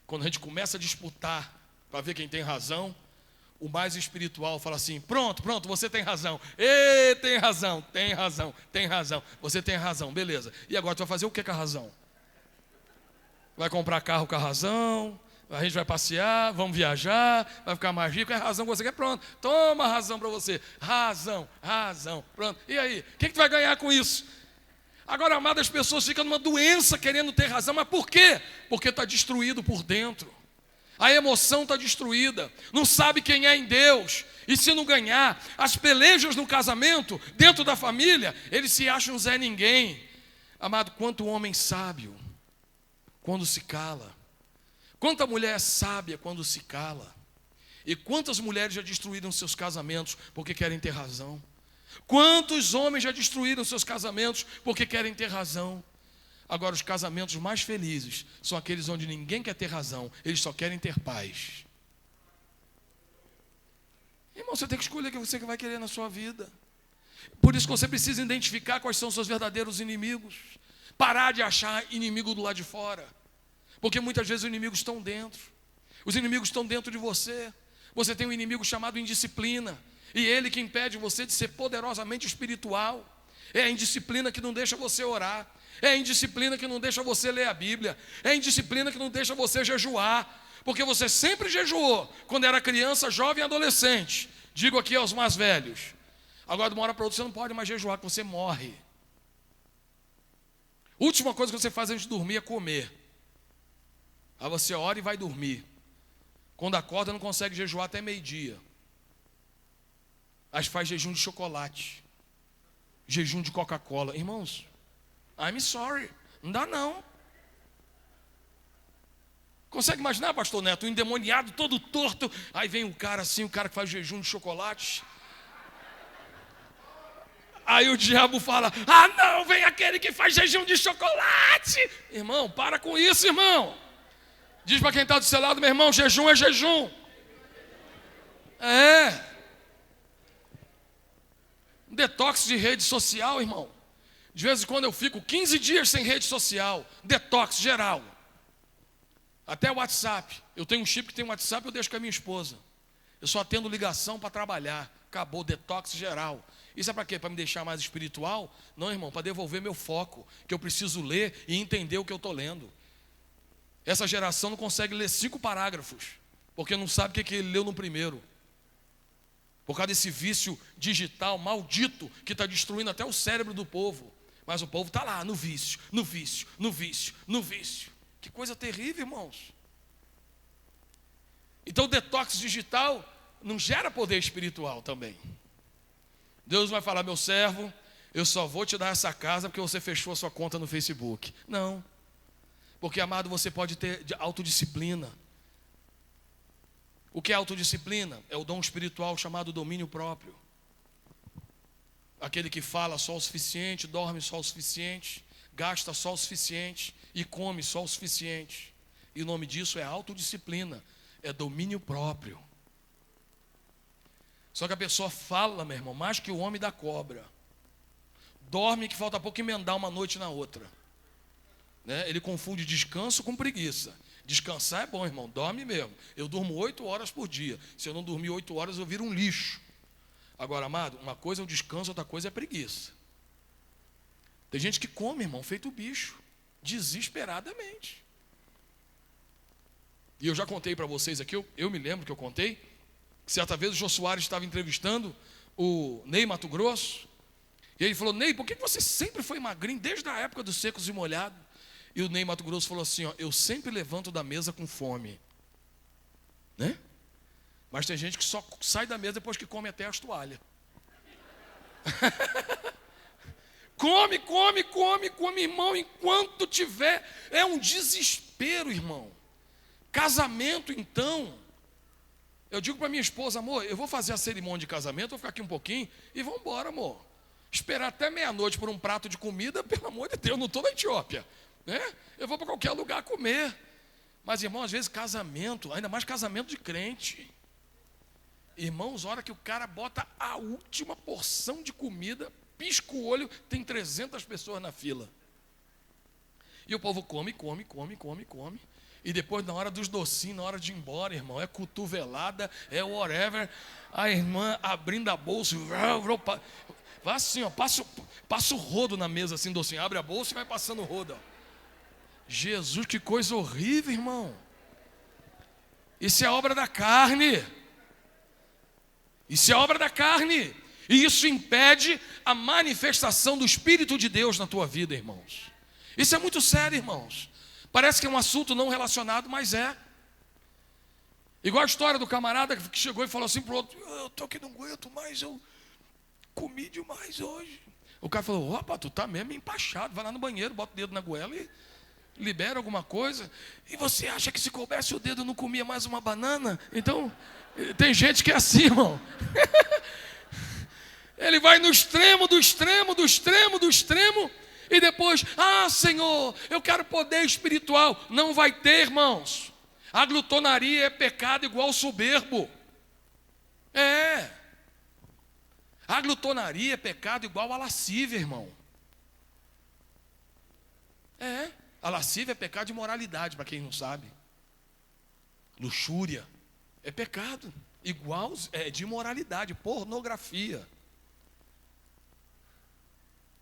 Quando a gente começa a disputar para ver quem tem razão, o mais espiritual fala assim: pronto, você tem razão. Ei, tem razão. Você tem razão, beleza. E agora tu vai fazer o que com a razão? Vai comprar carro com a razão, a gente vai passear, vamos viajar, vai ficar mais rico, é a razão que você quer, pronto. Toma a razão para você. Razão, pronto. E aí, o que tu vai ganhar com isso? Agora, amado, as pessoas ficam numa doença querendo ter razão. Mas por quê? Porque está destruído por dentro. A emoção está destruída. Não sabe quem é em Deus. E se não ganhar, as pelejas no casamento, dentro da família, eles se acham Zé Ninguém. Amado, quanto homem sábio quando se cala. Quanta mulher é sábia quando se cala. E quantas mulheres já destruíram seus casamentos porque querem ter razão. Quantos homens já destruíram seus casamentos porque querem ter razão. Agora, os casamentos mais felizes são aqueles onde ninguém quer ter razão, eles só querem ter paz. Irmão, você tem que escolher o que você vai querer na sua vida. Por isso que você precisa identificar quais são os seus verdadeiros inimigos. Parar de achar inimigo do lado de fora. Porque muitas vezes os inimigos estão dentro. Os inimigos estão dentro de você. Você tem um inimigo chamado indisciplina. E ele que impede você de ser poderosamente espiritual. É a indisciplina que não deixa você orar. É a indisciplina que não deixa você ler a Bíblia. É a indisciplina que não deixa você jejuar. Porque você sempre jejuou quando era criança, jovem e adolescente. Digo aqui aos mais velhos. Agora, de uma hora para outra, você não pode mais jejuar, que você morre. Última coisa que você faz antes de dormir é comer. Aí você ora e vai dormir. Quando acorda não consegue jejuar até meio-dia. Aí faz jejum de chocolate, jejum de Coca-Cola. Irmãos, I'm sorry, não dá não. Consegue imaginar, pastor Neto, um endemoniado todo torto, aí vem um cara assim, o cara que faz jejum de chocolate. Aí o diabo fala, ah não, vem aquele que faz jejum de chocolate. Irmão, para com isso, irmão. Diz para quem está do seu lado, meu irmão, jejum é jejum. Detox de rede social, irmão. De vez em quando eu fico 15 dias sem rede social. Detox geral. Até o WhatsApp. Eu tenho um chip que tem WhatsApp, eu deixo com a minha esposa. Eu só atendo ligação para trabalhar. Acabou, detox geral. Isso é para quê? Para me deixar mais espiritual? Não, irmão, para devolver meu foco. Que eu preciso ler e entender o que eu estou lendo. Essa geração não consegue ler 5 parágrafos. Porque não sabe o que ele leu no primeiro. Por causa desse vício digital maldito que está destruindo até o cérebro do povo. Mas o povo está lá no vício, no vício, no vício, no vício. Que coisa terrível, irmãos. Então o detox digital não gera poder espiritual também. Deus vai falar, meu servo, eu só vou te dar essa casa porque você fechou a sua conta no Facebook. Não. Porque, amado, você pode ter autodisciplina. O que é autodisciplina? É o dom espiritual chamado domínio próprio. Aquele que fala só o suficiente, dorme só o suficiente, gasta só o suficiente e come só o suficiente. E o nome disso é autodisciplina, é domínio próprio. Só que a pessoa fala, meu irmão, mais que o homem da cobra. Dorme que falta pouco emendar uma noite na outra. Né? Ele confunde descanso com preguiça. Descansar é bom, irmão, dorme mesmo. Eu durmo 8 horas por dia. Se eu não dormir 8 horas, eu viro um lixo. Agora, amado, uma coisa é o descanso, outra coisa é a preguiça. Tem gente que come, irmão, feito bicho, desesperadamente. E eu já contei para vocês aqui, eu me lembro que eu contei, que certa vez o Jô Soares estava entrevistando o Ney Matogrosso, e ele falou, Ney, por que você sempre foi magrinho, desde a época dos Secos e Molhados? E o Ney Matogrosso falou assim, ó, eu sempre levanto da mesa com fome. Né? Mas tem gente que só sai da mesa depois que come até as toalhas. Come, come, come, come, irmão, enquanto tiver. É um desespero, irmão. Casamento, então. Eu digo para minha esposa, amor, eu vou fazer a cerimônia de casamento, vou ficar aqui um pouquinho e vamos embora, amor. Esperar até meia-noite por um prato de comida, pelo amor de Deus, não estou na Etiópia. Né? Eu vou para qualquer lugar comer. Mas, irmão, às vezes casamento, ainda mais casamento de crente. Irmãos, hora que o cara bota a última porção de comida, pisca o olho, tem 300 pessoas na fila. E o povo come, come, come, come, come. E depois, na hora dos docinhos, na hora de ir embora, irmão, é cotovelada, é whatever. A irmã abrindo a bolsa, vai assim, ó, passa o rodo na mesa, assim, docinho. Abre a bolsa e vai passando o rodo, ó. Jesus, que coisa horrível, irmão. Isso é obra da carne. Isso é obra da carne. E isso impede a manifestação do Espírito de Deus na tua vida, irmãos. Isso é muito sério, irmãos. Parece que é um assunto não relacionado, mas é. Igual a história do camarada que chegou e falou assim pro outro, eu tô que não aguento mais, eu comi demais hoje. O cara falou, opa, tu tá mesmo empachado, vai lá no banheiro, bota o dedo na goela e libera alguma coisa. E você acha que se coubesse o dedo não comia mais uma banana? Então, tem gente que é assim, irmão. Ele vai no extremo, do extremo, do extremo, do extremo. E depois, Senhor, eu quero poder espiritual. Não vai ter, irmãos. A glutonaria é pecado igual ao soberbo. A glutonaria é pecado igual a lascívia, irmão. A lascívia é pecado de moralidade, para quem não sabe. Luxúria é pecado igual de imoralidade, pornografia.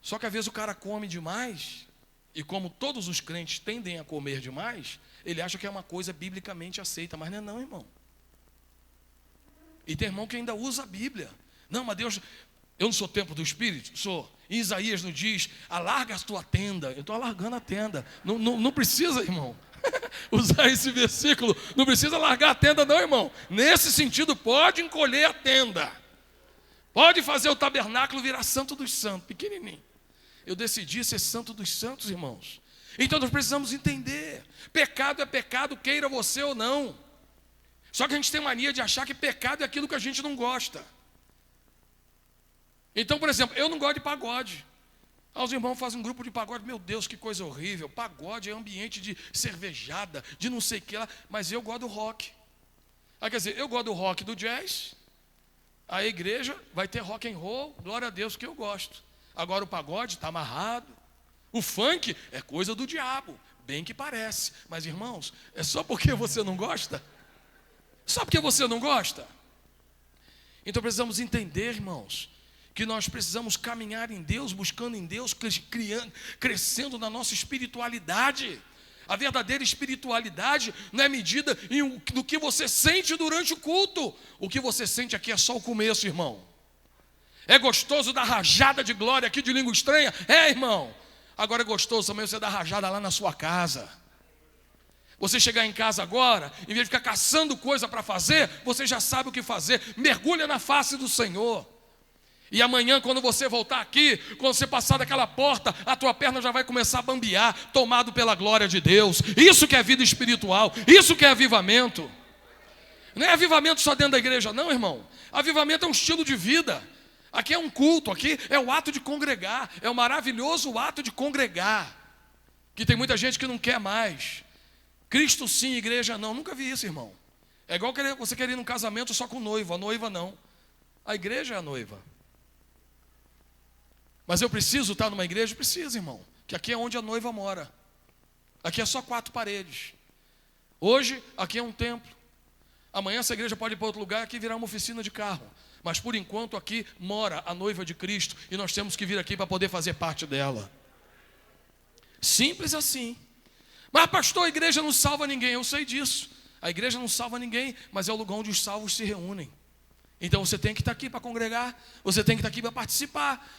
Só que às vezes o cara come demais, e como todos os crentes tendem a comer demais, ele acha que é uma coisa biblicamente aceita, mas não é não, irmão. E tem irmão que ainda usa a Bíblia. Não, mas Deus, eu não sou templo do Espírito? Sou. Em Isaías nos diz, alarga a tua tenda. Eu estou alargando a tenda. Não precisa, irmão. usar esse versículo. Não precisa largar a tenda não, irmão. Nesse sentido, pode encolher a tenda. Pode fazer o tabernáculo virar santo dos santos, pequenininho. Eu decidi ser santo dos santos, irmãos. Então nós precisamos entender. Pecado é pecado, queira você ou não. Só que a gente tem mania de achar que pecado é aquilo que a gente não gosta. Então, por exemplo, eu não gosto de pagode. Os irmãos fazem um grupo de pagode. Meu Deus, que coisa horrível. Pagode é ambiente de cervejada, de não sei o que lá. Mas eu gosto do rock. Quer dizer, eu gosto do rock do jazz. A igreja vai ter rock and roll. Glória a Deus que eu gosto. Agora o pagode está amarrado. O funk é coisa do diabo. Bem que parece. Mas irmãos, é só porque você não gosta? Só porque você não gosta? Então precisamos entender, irmãos, que nós precisamos caminhar em Deus, buscando em Deus, crescendo na nossa espiritualidade. A verdadeira espiritualidade não é medida no que você sente durante o culto. O que você sente aqui é só o começo, irmão. É gostoso dar rajada de glória aqui de língua estranha? É, irmão. Agora é gostoso também você dar rajada lá na sua casa. Você chegar em casa agora, em vez de ficar caçando coisa para fazer, você já sabe o que fazer. Mergulha na face do Senhor. E amanhã, quando você voltar aqui, quando você passar daquela porta, a tua perna já vai começar a bambear, tomado pela glória de Deus. Isso que é vida espiritual, isso que é avivamento. Não é avivamento só dentro da igreja, não, irmão. Avivamento é um estilo de vida. Aqui é um culto, aqui é o ato de congregar, é o maravilhoso ato de congregar. Que tem muita gente que não quer mais. Cristo sim, igreja não. Nunca vi isso, irmão. É igual você querer ir num casamento só com noiva, a noiva não. A igreja é a noiva. Mas eu preciso estar numa igreja? Preciso, irmão. Que aqui é onde a noiva mora. Aqui é só 4 paredes. Hoje, aqui é um templo. Amanhã essa igreja pode ir para outro lugar, aqui virar uma oficina de carro. Mas por enquanto aqui mora a noiva de Cristo. E nós temos que vir aqui para poder fazer parte dela. Simples assim. Mas pastor, a igreja não salva ninguém. Eu sei disso. A igreja não salva ninguém, mas é o lugar onde os salvos se reúnem. Então você tem que estar aqui para congregar. Você tem que estar aqui para participar.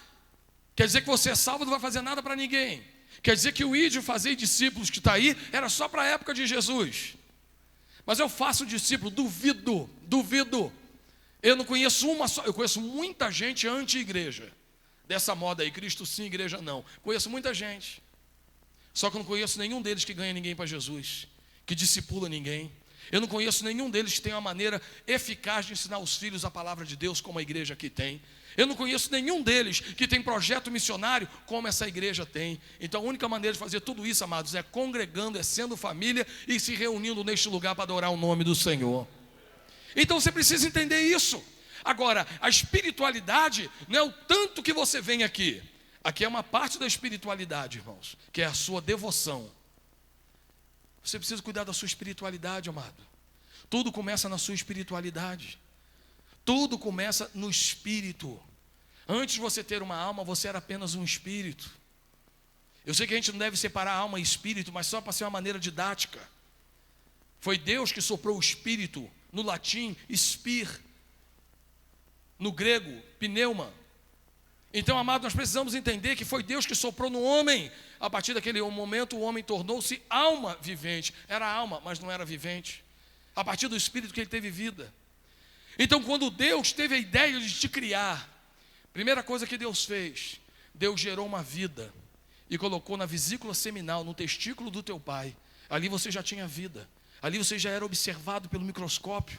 Quer dizer que você é salvo e não vai fazer nada para ninguém. Quer dizer que o ídio fazer discípulos que está aí era só para a época de Jesus. Mas eu faço discípulo, duvido. Eu não conheço uma só, eu conheço muita gente anti-igreja. Dessa moda aí, Cristo sim, igreja não. Conheço muita gente. Só que eu não conheço nenhum deles que ganha ninguém para Jesus, que discipula ninguém. Eu não conheço nenhum deles que tem uma maneira eficaz de ensinar os filhos a palavra de Deus, como a igreja aqui tem. Eu não conheço nenhum deles que tem projeto missionário, como essa igreja tem. Então a única maneira de fazer tudo isso, amados, é congregando, é sendo família e se reunindo neste lugar para adorar o nome do Senhor. Então você precisa entender isso. Agora, a espiritualidade não é o tanto que você vem aqui. Aqui é uma parte da espiritualidade, irmãos, que é a sua devoção. Você precisa cuidar da sua espiritualidade, amado. Tudo começa na sua espiritualidade. Tudo começa no espírito. Antes de você ter uma alma, você era apenas um espírito. Eu sei que a gente não deve separar alma e espírito, mas só para ser uma maneira didática. Foi Deus que soprou o espírito, no latim, spir, no grego, pneuma. Então, amado, nós precisamos entender que foi Deus que soprou no homem. A partir daquele momento, o homem tornou-se alma vivente. Era alma, mas não era vivente. A partir do espírito que ele teve vida. Então, quando Deus teve a ideia de te criar, primeira coisa que Deus fez, Deus gerou uma vida e colocou na vesícula seminal, no testículo do teu pai. Ali você já tinha vida. Ali você já era observado pelo microscópio.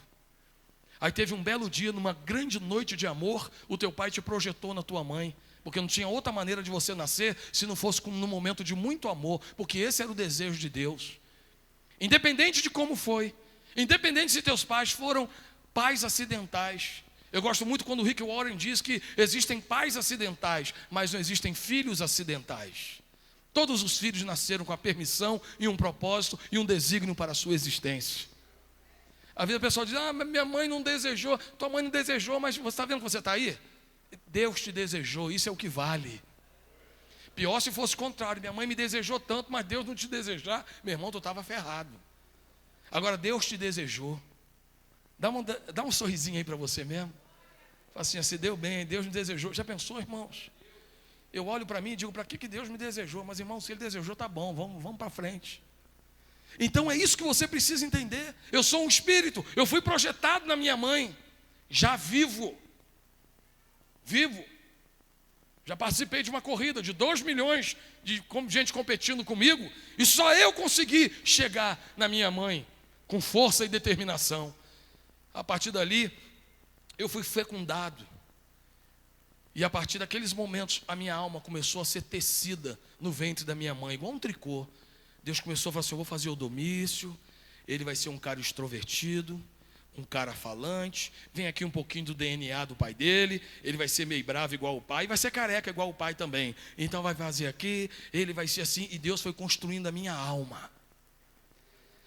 Aí teve um belo dia, numa grande noite de amor, o teu pai te projetou na tua mãe, porque não tinha outra maneira de você nascer, se não fosse num momento de muito amor, porque esse era o desejo de Deus. Independente de como foi, independente se teus pais foram pais acidentais. Eu gosto muito quando o Rick Warren diz que existem pais acidentais, mas não existem filhos acidentais. Todos os filhos nasceram com a permissão e um propósito e um desígnio para a sua existência. Às vezes a pessoa diz, minha mãe não desejou, tua mãe não desejou, mas você está vendo que você está aí? Deus te desejou, isso é o que vale. Pior se fosse o contrário, minha mãe me desejou tanto, mas Deus não te desejar, meu irmão, tu estava ferrado. Agora Deus te desejou. Dá um sorrisinho aí para você mesmo. Fala assim, se deu bem, Deus me desejou. Já pensou, irmãos? Eu olho para mim e digo, para que Deus me desejou? Mas, irmão, se Ele desejou, tá bom, vamos para frente. Então é isso que você precisa entender. Eu sou um espírito, eu fui projetado na minha mãe, já vivo. Já participei de uma corrida de 2 milhões de gente competindo comigo, e só eu consegui chegar na minha mãe com força e determinação. A partir dali, eu fui fecundado. E a partir daqueles momentos, a minha alma começou a ser tecida no ventre da minha mãe, igual um tricô. Deus começou a falar assim: eu vou fazer o Domício, ele vai ser um cara extrovertido, um cara falante, vem aqui um pouquinho do DNA do pai dele, ele vai ser meio bravo igual o pai, e vai ser careca igual o pai também. Então vai fazer aqui, ele vai ser assim, e Deus foi construindo a minha alma.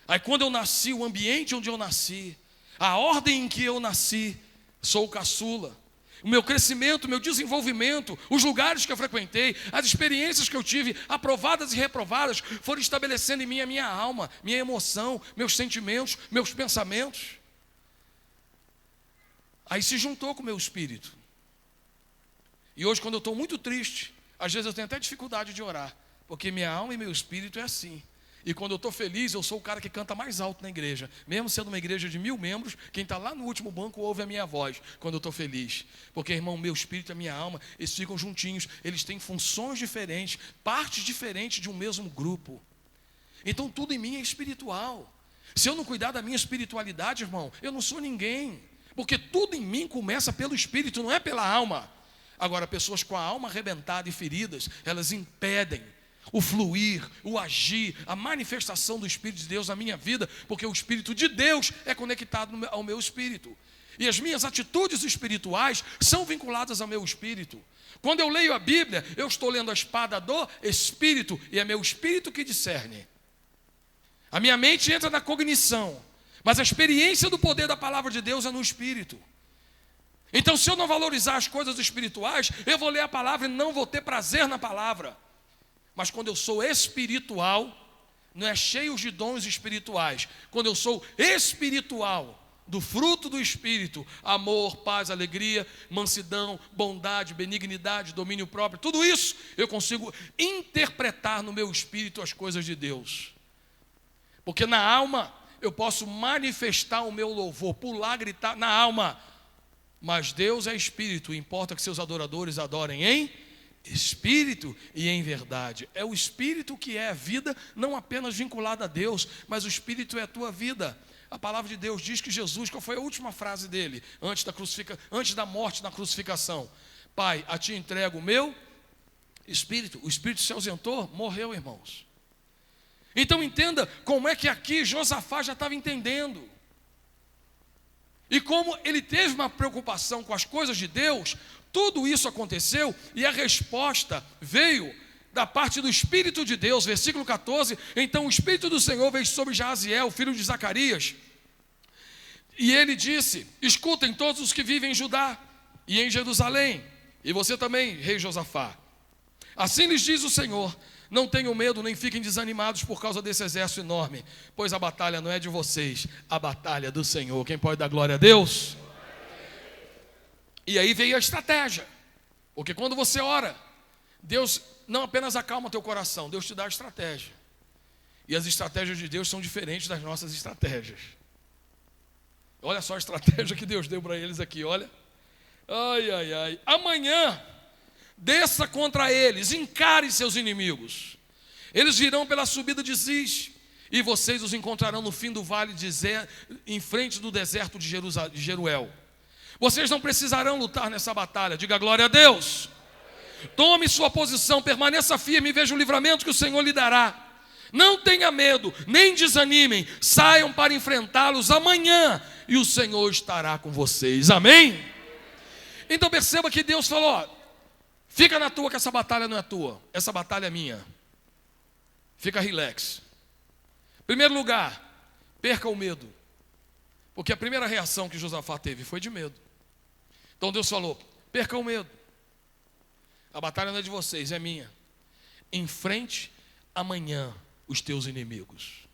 Aí quando eu nasci, o ambiente onde eu nasci, a ordem em que eu nasci, sou o caçula. O meu crescimento, o meu desenvolvimento, os lugares que eu frequentei, as experiências que eu tive, aprovadas e reprovadas, foram estabelecendo em mim a minha alma, minha emoção, meus sentimentos, meus pensamentos. Aí se juntou com o meu espírito. E hoje, quando eu estou muito triste, às vezes eu tenho até dificuldade de orar, porque minha alma e meu espírito é assim. E quando eu estou feliz, eu sou o cara que canta mais alto na igreja. Mesmo sendo uma igreja de 1000 membros, quem está lá no último banco ouve a minha voz quando eu estou feliz. Porque, irmão, meu espírito e a minha alma, eles ficam juntinhos. Eles têm funções diferentes, partes diferentes de um mesmo grupo. Então tudo em mim é espiritual. Se eu não cuidar da minha espiritualidade, irmão, eu não sou ninguém. Porque tudo em mim começa pelo espírito, não é pela alma. Agora, pessoas com a alma arrebentada e feridas, elas impedem o fluir, o agir, a manifestação do Espírito de Deus na minha vida, porque o Espírito de Deus é conectado ao meu espírito. E as minhas atitudes espirituais são vinculadas ao meu espírito. Quando eu leio a Bíblia, eu estou lendo a espada do Espírito, e é meu espírito que discerne. A minha mente entra na cognição, mas a experiência do poder da palavra de Deus é no espírito. Então, se eu não valorizar as coisas espirituais, eu vou ler a palavra e não vou ter prazer na palavra. Mas quando eu sou espiritual, não é cheio de dons espirituais. Quando eu sou espiritual, do fruto do Espírito, amor, paz, alegria, mansidão, bondade, benignidade, domínio próprio, tudo isso eu consigo interpretar no meu espírito as coisas de Deus. Porque na alma eu posso manifestar o meu louvor, pular, gritar na alma. Mas Deus é espírito, importa que seus adoradores adorem em espírito e em verdade. É o espírito que é a vida, não apenas vinculada a Deus, mas o espírito é a tua vida. A palavra de Deus diz que Jesus, qual foi a última frase dele antes da morte na crucificação? Pai, a ti entrego o meu espírito. O espírito se ausentou, morreu, irmãos. Então entenda como é que aqui Josafá já estava entendendo. E como ele teve uma preocupação com as coisas de Deus, tudo isso aconteceu e a resposta veio da parte do Espírito de Deus. Versículo 14: então o Espírito do Senhor veio sobre Jaziel, filho de Zacarias, e ele disse: escutem todos os que vivem em Judá e em Jerusalém, e você também, rei Josafá. Assim lhes diz o Senhor: não tenham medo, nem fiquem desanimados por causa desse exército enorme, pois a batalha não é de vocês, a batalha é do Senhor. Quem pode dar glória a Deus? E aí veio a estratégia, porque quando você ora, Deus não apenas acalma teu coração, Deus te dá a estratégia. E as estratégias de Deus são diferentes das nossas estratégias. Olha só a estratégia que Deus deu para eles aqui, olha. Ai, ai, ai. Amanhã, desça contra eles, encare seus inimigos. Eles virão pela subida de Ziz, e vocês os encontrarão no fim do vale de Zé, em frente do deserto de Jeruel. Vocês não precisarão lutar nessa batalha. Diga glória a Deus. Tome sua posição, permaneça firme e veja o livramento que o Senhor lhe dará. Não tenha medo, nem desanimem. Saiam para enfrentá-los amanhã e o Senhor estará com vocês. Amém? Então perceba que Deus falou: ó, fica na tua, que essa batalha não é tua, essa batalha é minha. Fica relax. Primeiro lugar, perca o medo. Porque a primeira reação que Josafá teve foi de medo. Então Deus falou: perca o medo. A batalha não é de vocês, é minha. Enfrente amanhã os teus inimigos.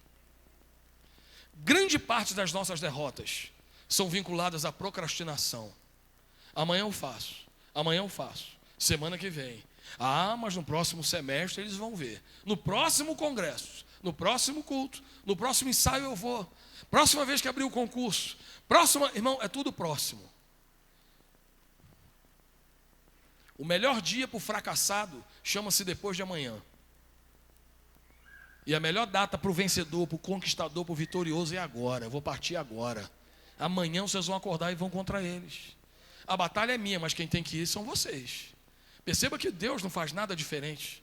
Grande parte das nossas derrotas são vinculadas à procrastinação. Amanhã eu faço, amanhã eu faço, semana que vem. Ah, mas no próximo semestre eles vão ver. No próximo congresso, No próximo culto, no próximo ensaio eu vou. Próxima vez que abrir o concurso. Irmão, é tudo próximo. O melhor dia para o fracassado chama-se depois de amanhã. E a melhor data para o vencedor, para o conquistador, para o vitorioso é agora. Eu vou partir agora. Amanhã vocês vão acordar e vão contra eles. A batalha é minha, mas quem tem que ir são vocês. Perceba que Deus não faz nada diferente.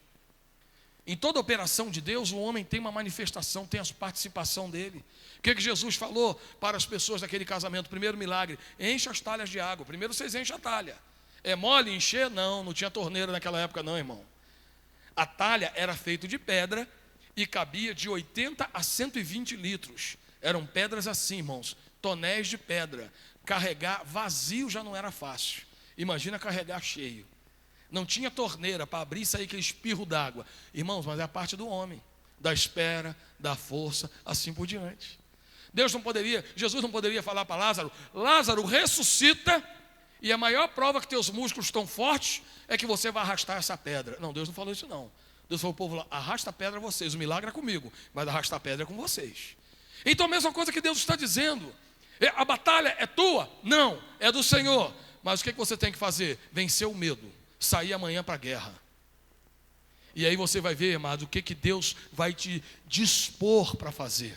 Em toda operação de Deus, o homem tem uma manifestação, tem a participação dele. O que Jesus falou para as pessoas daquele casamento? Primeiro milagre, enche as talhas de água. Primeiro vocês enchem a talha. É mole encher? Não tinha torneira naquela época não, irmão. A talha era feita de pedra e cabia de 80 a 120 litros. Eram pedras assim, irmãos, tonéis de pedra. Carregar vazio já não era fácil. Imagina carregar cheio. Não tinha torneira para abrir e sair aquele espirro d'água. Irmãos, mas é a parte do homem, da espera, da força, assim por diante. Jesus não poderia falar para Lázaro: Lázaro, ressuscita, e a maior prova que teus músculos estão fortes é que você vai arrastar essa pedra. Não, Deus não falou isso não. Deus falou: o povo lá, arrasta a pedra vocês, o milagre é comigo, mas arrastar a pedra é com vocês. Então a mesma coisa que Deus está dizendo. A batalha é tua? Não, é do Senhor. Mas o que você tem que fazer? Vencer o medo. Sair amanhã para a guerra. E aí você vai ver, amado, o que Deus vai te dispor para fazer.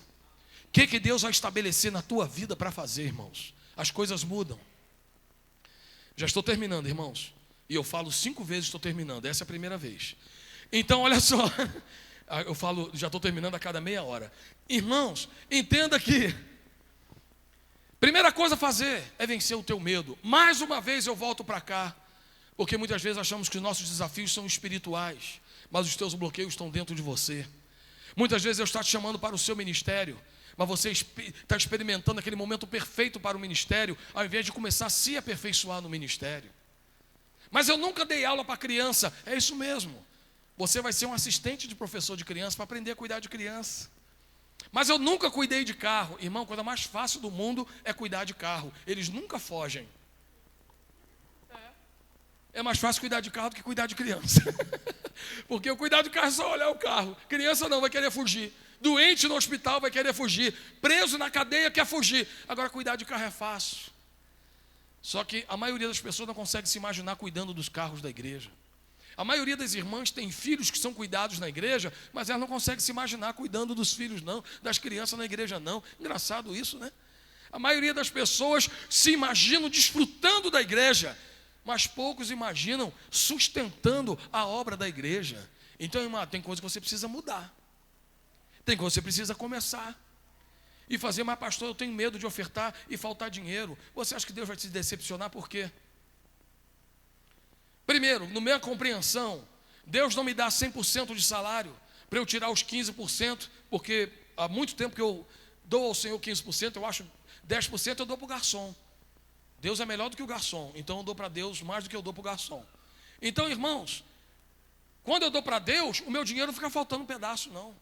O que Deus vai estabelecer na tua vida para fazer, irmãos. As coisas mudam. Já estou terminando, irmãos. E eu falo 5 vezes estou terminando. Essa é a primeira vez. Então, olha só. Eu falo, já estou terminando a cada meia hora. Irmãos, entenda que primeira coisa a fazer é vencer o teu medo. Mais uma vez eu volto para cá. Porque muitas vezes achamos que os nossos desafios são espirituais, mas os teus bloqueios estão dentro de você. Muitas vezes Deus está te chamando para o seu ministério, mas você está experimentando aquele momento perfeito para o ministério, ao invés de começar a se aperfeiçoar no ministério. Mas eu nunca dei aula para criança. É isso mesmo. Você vai ser um assistente de professor de criança para aprender a cuidar de criança. Mas eu nunca cuidei de carro. Irmão, a coisa mais fácil do mundo é cuidar de carro. Eles nunca fogem. É mais fácil cuidar de carro do que cuidar de criança. Porque o cuidar de carro é só olhar o carro. Criança não, vai querer fugir. Doente no hospital vai querer fugir. Preso na cadeia quer fugir. Agora cuidar de carro é fácil. Só que a maioria das pessoas não consegue se imaginar cuidando dos carros da igreja. A maioria das irmãs tem filhos que são cuidados na igreja, mas elas não conseguem se imaginar cuidando dos filhos não, das crianças na igreja não. Engraçado isso, né? A maioria das pessoas se imaginam desfrutando da igreja, mas poucos imaginam sustentando a obra da igreja. Então, irmã, tem coisa que você precisa mudar. Tem coisa que você precisa começar. E fazer, mas pastor, eu tenho medo de ofertar e faltar dinheiro. Você acha que Deus vai te decepcionar por quê? Primeiro, no minha compreensão, Deus não me dá 100% de salário para eu tirar os 15%, porque há muito tempo que eu dou ao Senhor 15%, eu acho 10% eu dou para o garçom. Deus é melhor do que o garçom, então eu dou para Deus mais do que eu dou para o garçom. Então, irmãos, quando eu dou para Deus, o meu dinheiro não fica faltando um pedaço, não.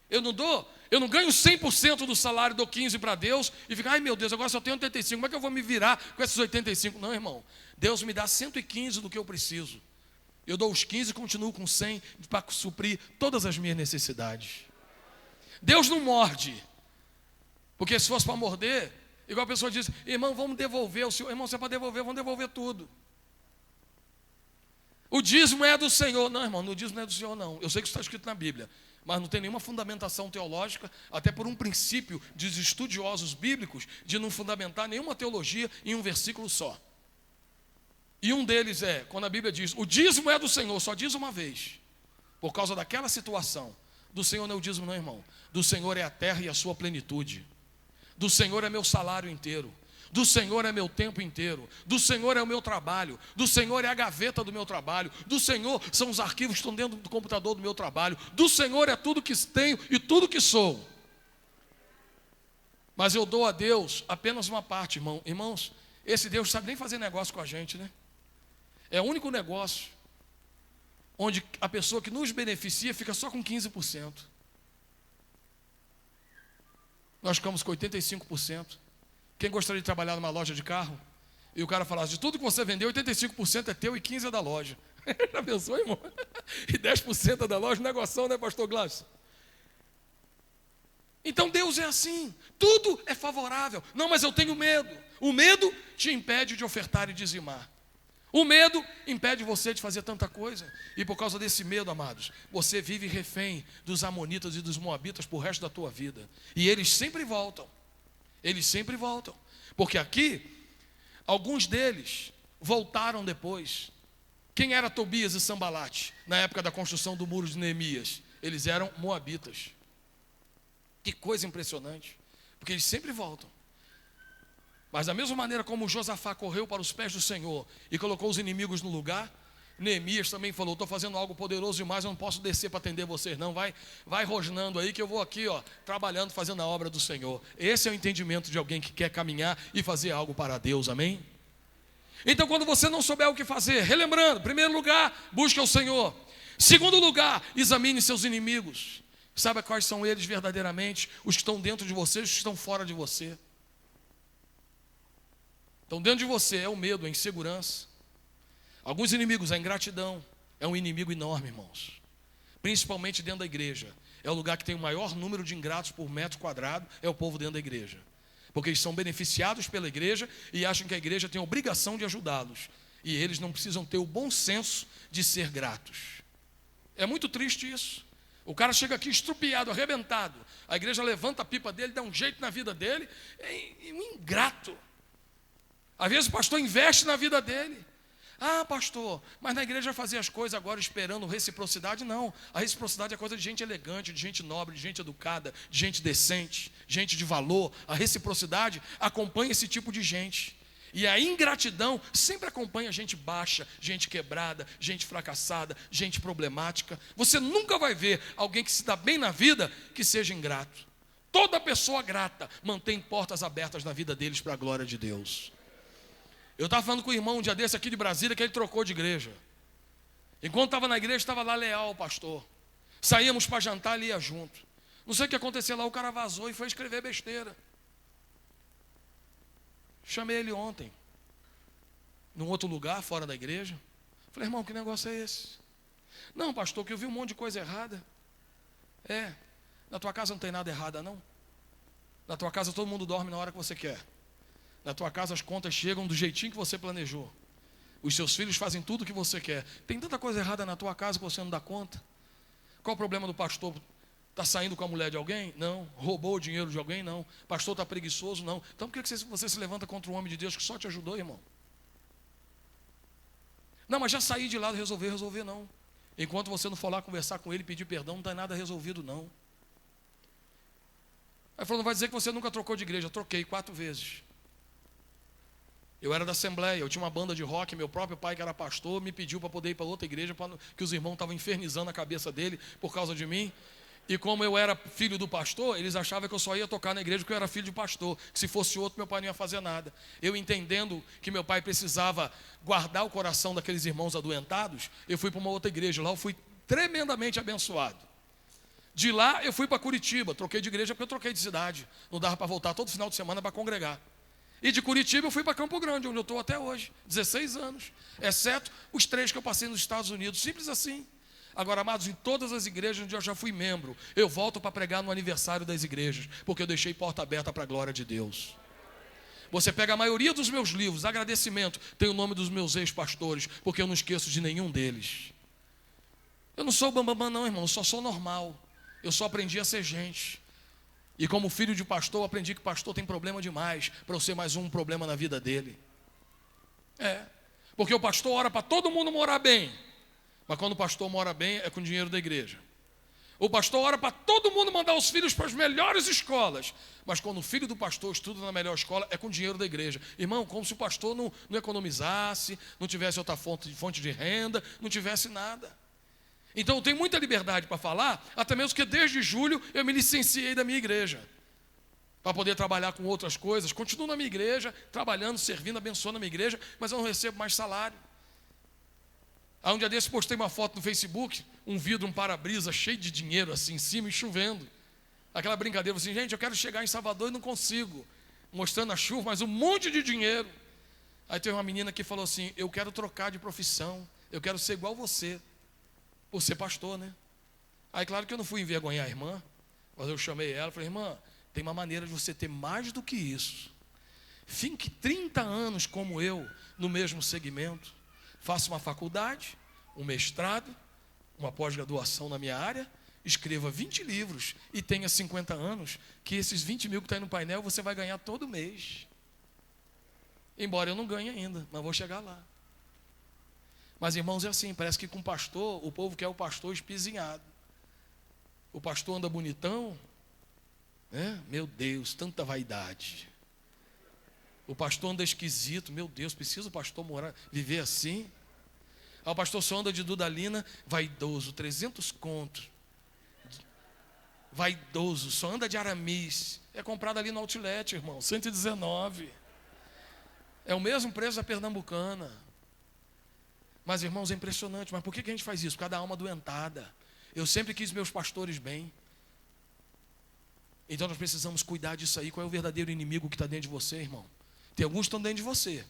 Eu não ganho 100% do salário, dou 15% para Deus e fico, ai meu Deus, agora só tenho 85%, como é que eu vou me virar com esses 85%? Não, irmão, Deus me dá 115% do que eu preciso. Eu dou os 15% e continuo com 100% para suprir todas as minhas necessidades. Deus não morde, porque se fosse para morder, igual a pessoa diz, irmão, vamos devolver o Senhor. Irmão, se é para devolver, vamos devolver tudo. O dízimo é do Senhor. Não, irmão, o dízimo não é do Senhor, não. Eu sei que isso está escrito na Bíblia, mas não tem nenhuma fundamentação teológica, até por um princípio dos estudiosos bíblicos, de não fundamentar nenhuma teologia em um versículo só. E um deles é, quando a Bíblia diz, o dízimo é do Senhor, só diz uma vez, por causa daquela situação. Do Senhor não é o dízimo, não, irmão. Do Senhor é a terra e a sua plenitude. Do Senhor é meu salário inteiro. Do Senhor é meu tempo inteiro. Do Senhor é o meu trabalho. Do Senhor é a gaveta do meu trabalho. Do Senhor são os arquivos que estão dentro do computador do meu trabalho. Do Senhor é tudo que tenho e tudo que sou. Mas eu dou a Deus apenas uma parte, irmão. Irmãos, esse Deus não sabe nem fazer negócio com a gente, né? É o único negócio onde a pessoa que nos beneficia fica só com 15%. Nós ficamos com 85%. Quem gostaria de trabalhar numa loja de carro? E o cara falasse, de tudo que você vendeu, 85% é teu e 15% é da loja. Já pensou, irmão? E 10% é da loja, negoção, né, pastor Glaucio? Então Deus é assim, tudo é favorável. Não, mas eu tenho medo. O medo te impede de ofertar e dizimar. O medo impede você de fazer tanta coisa. E por causa desse medo, amados, você vive refém dos amonitas e dos moabitas por resto da tua vida. E eles sempre voltam. Eles sempre voltam. Porque aqui, alguns deles voltaram depois. Quem era Tobias e Sambalate na época da construção do muro de Neemias? Eles eram moabitas. Que coisa impressionante. Porque eles sempre voltam. Mas da mesma maneira como Josafá correu para os pés do Senhor e colocou os inimigos no lugar, Neemias também falou: estou fazendo algo poderoso demais, eu não posso descer para atender vocês não, vai rosnando aí que eu vou aqui, trabalhando, fazendo a obra do Senhor. Esse é o entendimento de alguém que quer caminhar e fazer algo para Deus, amém? Então quando você não souber o que fazer, relembrando, primeiro lugar, busque o Senhor. Segundo lugar, examine seus inimigos. Sabe quais são eles verdadeiramente? Os que estão dentro de você, os que estão fora de você. Então dentro de você é o medo, a insegurança. Alguns inimigos, a ingratidão é um inimigo enorme, irmãos. Principalmente dentro da igreja. É o lugar que tem o maior número de ingratos por metro quadrado, é o povo dentro da igreja. Porque eles são beneficiados pela igreja e acham que a igreja tem a obrigação de ajudá-los. E eles não precisam ter o bom senso de ser gratos. É muito triste isso. O cara chega aqui estrupiado, arrebentado. A igreja levanta a pipa dele, dá um jeito na vida dele. É um ingrato. Às vezes o pastor investe na vida dele. Ah, pastor, mas na igreja fazer as coisas agora esperando reciprocidade? Não, a reciprocidade é coisa de gente elegante, de gente nobre, de gente educada, de gente decente, gente de valor. A reciprocidade acompanha esse tipo de gente. E a ingratidão sempre acompanha gente baixa, gente quebrada, gente fracassada, gente problemática. Você nunca vai ver alguém que se dá bem na vida que seja ingrato. Toda pessoa grata mantém portas abertas na vida deles para a glória de Deus. Eu estava falando com o irmão um dia desse aqui de Brasília, que ele trocou de igreja. Enquanto estava na igreja, estava lá leal ao pastor. Saíamos para jantar, ele ia junto. Não sei o que aconteceu lá, o cara vazou e foi escrever besteira. Chamei ele ontem, num outro lugar, fora da igreja. Falei: irmão, que negócio é esse? Não, pastor, que eu vi um monte de coisa errada. Na tua casa não tem nada errado, não? Na tua casa todo mundo dorme na hora que você quer. Na tua casa as contas chegam do jeitinho que você planejou. Os seus filhos fazem tudo o que você quer. Tem tanta coisa errada na tua casa que você não dá conta. Qual o problema do pastor? Está saindo com a mulher de alguém? Não. Roubou o dinheiro de alguém? Não. Pastor está preguiçoso? Não. Então por que você se levanta contra um homem de Deus que só te ajudou, irmão? Não, mas já saí de lá, resolver não. Enquanto você não for lá conversar com ele e pedir perdão, não está nada resolvido não. Aí falou: não vai dizer que você nunca trocou de igreja. Eu troquei 4 vezes. Eu era da Assembleia, eu tinha uma banda de rock, meu próprio pai, que era pastor, me pediu para poder ir para outra igreja, que os irmãos estavam infernizando a cabeça dele por causa de mim. E como eu era filho do pastor, eles achavam que eu só ia tocar na igreja porque eu era filho de pastor, que se fosse outro, meu pai não ia fazer nada. Eu, entendendo que meu pai precisava guardar o coração daqueles irmãos adoentados, eu fui para uma outra igreja. Lá eu fui tremendamente abençoado. De lá eu fui para Curitiba, troquei de igreja porque eu troquei de cidade. Não dava para voltar todo final de semana para congregar. E de Curitiba eu fui para Campo Grande, onde eu estou até hoje, 16 anos, exceto os 3 que eu passei nos Estados Unidos, simples assim. Agora, amados, em todas as igrejas onde eu já fui membro, eu volto para pregar no aniversário das igrejas, porque eu deixei porta aberta para a glória de Deus. Você pega a maioria dos meus livros, agradecimento, tem o nome dos meus ex-pastores, porque eu não esqueço de nenhum deles. Eu não sou bambambam não, irmão, eu só sou normal, eu só aprendi a ser gente. E como filho de pastor, aprendi que pastor tem problema demais, para eu ser mais um problema na vida dele. Porque o pastor ora para todo mundo morar bem, mas quando o pastor mora bem, é com o dinheiro da igreja. O pastor ora para todo mundo mandar os filhos para as melhores escolas, mas quando o filho do pastor estuda na melhor escola, é com o dinheiro da igreja. Irmão, como se o pastor não economizasse, não tivesse outra fonte de renda, não tivesse nada. Então eu tenho muita liberdade para falar, até mesmo que desde julho eu me licenciei da minha igreja, para poder trabalhar com outras coisas. Continuo na minha igreja, trabalhando, servindo, abençoando a minha igreja, mas eu não recebo mais salário. Há um dia desse postei uma foto no Facebook, um vidro, um para-brisa cheio de dinheiro assim em cima e chovendo. Aquela brincadeira, assim: gente, eu quero chegar em Salvador e não consigo, mostrando a chuva, mas um monte de dinheiro. Aí teve uma menina que falou assim: eu quero trocar de profissão, eu quero ser igual você, por ser pastor, né? Aí claro que eu não fui envergonhar a irmã, Mas eu chamei ela e falei: irmã, tem uma maneira de você ter mais do que isso. Fique 30 anos como eu, no mesmo segmento. Faça uma faculdade, um mestrado, uma pós-graduação na minha área, escreva 20 livros e tenha 50 anos, que esses 20 mil que está aí no painel você vai ganhar todo mês. Embora eu não ganhe ainda, mas vou chegar lá. Mas, irmãos, é assim, parece que com o pastor, o povo quer o pastor espizinhado. O pastor anda bonitão, né? Meu Deus, tanta vaidade. O pastor anda esquisito, meu Deus, precisa o pastor viver assim? O pastor só anda de Dudalina, vaidoso, 300 contos. Vaidoso, só anda de Aramis. É comprado ali no Outlet, irmão, 119. É o mesmo preço da Pernambucana. Mas, irmãos, é impressionante. Mas por que a gente faz isso? Por causa da alma doentada. Eu sempre quis meus pastores bem. Então nós precisamos cuidar disso aí. Qual é o verdadeiro inimigo que está dentro de você, irmão? Tem alguns que estão dentro de você.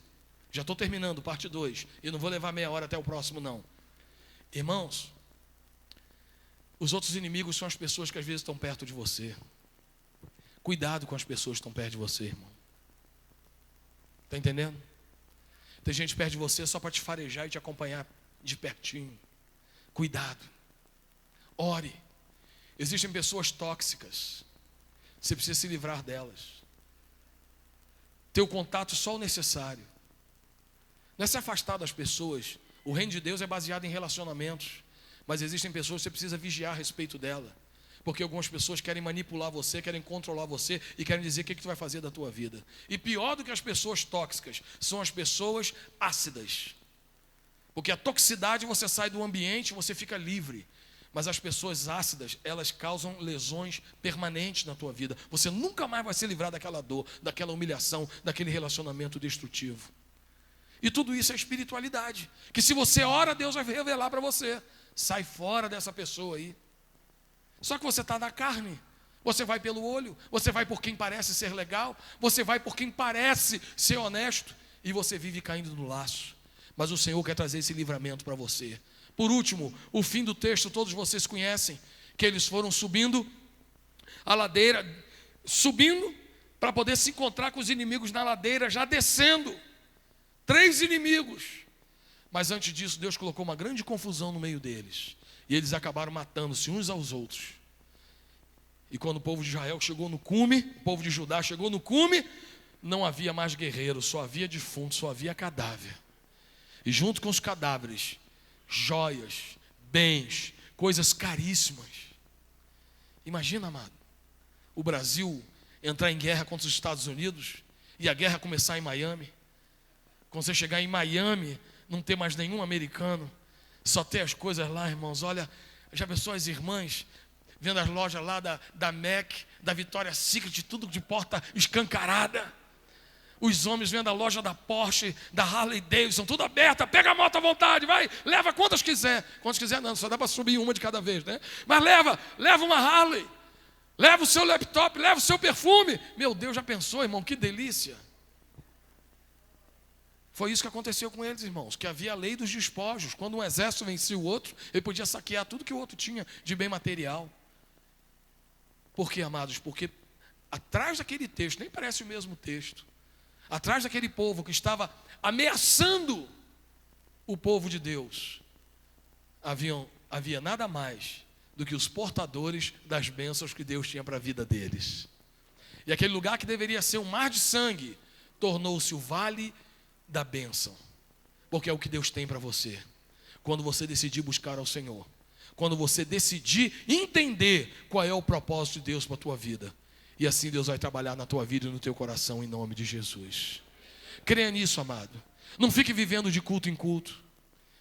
Já estou terminando, parte 2. E não vou levar meia hora até o próximo, não. Irmãos, os outros inimigos são as pessoas que às vezes estão perto de você. Cuidado com as pessoas que estão perto de você, irmão. Está entendendo? Tem gente perto de você só para te farejar e te acompanhar de pertinho. Cuidado. Ore. Existem pessoas tóxicas. Você precisa se livrar delas. Ter o contato só o necessário. Não é se afastar das pessoas. O reino de Deus é baseado em relacionamentos. Mas existem pessoas que você precisa vigiar a respeito dela. Porque algumas pessoas querem manipular você, querem controlar você e querem dizer o que tu vai fazer da tua vida. E pior do que as pessoas tóxicas, são as pessoas ácidas. Porque a toxicidade, você sai do ambiente, você fica livre. Mas as pessoas ácidas, elas causam lesões permanentes na tua vida. Você nunca mais vai se livrar daquela dor, daquela humilhação, daquele relacionamento destrutivo. E tudo isso é espiritualidade. Que se você ora, Deus vai revelar para você. Sai fora dessa pessoa aí. Só que você está na carne. Você vai pelo olho. Você vai por quem parece ser legal. Você vai por quem parece ser honesto. E você vive caindo no laço. Mas o Senhor quer trazer esse livramento para você. Por último, o fim do texto todos vocês conhecem. Que eles foram subindo a ladeira. Subindo para poder se encontrar com os inimigos na ladeira. Já descendo. 3 inimigos. Mas antes disso, Deus colocou uma grande confusão no meio deles. E eles acabaram matando-se uns aos outros. E quando o povo de Israel chegou no cume, o povo de Judá chegou no cume, não havia mais guerreiros, só havia defunto, só havia cadáver. E junto com os cadáveres, joias, bens, coisas caríssimas. Imagina, amado, o Brasil entrar em guerra contra os Estados Unidos e a guerra começar em Miami. Quando você chegar em Miami, não ter mais nenhum americano, só ter as coisas lá, irmãos. Olha, já pensou as irmãs vendo as lojas lá da Mac, da Victoria's Secret, tudo de porta escancarada. Os homens vendo a loja da Porsche, da Harley Davidson, tudo aberta. Pega a moto à vontade, vai, leva quantas quiser. Quantas quiser não, só dá para subir uma de cada vez, né? Mas leva uma Harley, leva o seu laptop, leva o seu perfume. Meu Deus, já pensou, irmão, que delícia. Foi isso que aconteceu com eles, irmãos, que havia a lei dos despojos. Quando um exército vencia o outro, ele podia saquear tudo que o outro tinha de bem material. Por quê, amados? Porque atrás daquele texto, nem parece o mesmo texto, atrás daquele povo que estava ameaçando o povo de Deus, havia nada mais do que os portadores das bênçãos que Deus tinha para a vida deles. E aquele lugar que deveria ser um mar de sangue, tornou-se o vale da bênção, porque é o que Deus tem para você. Quando você decidir buscar ao Senhor, quando você decidir entender qual é o propósito de Deus para a tua vida, e assim Deus vai trabalhar na tua vida e no teu coração, em nome de Jesus. Creia nisso, amado. Não fique vivendo de culto em culto.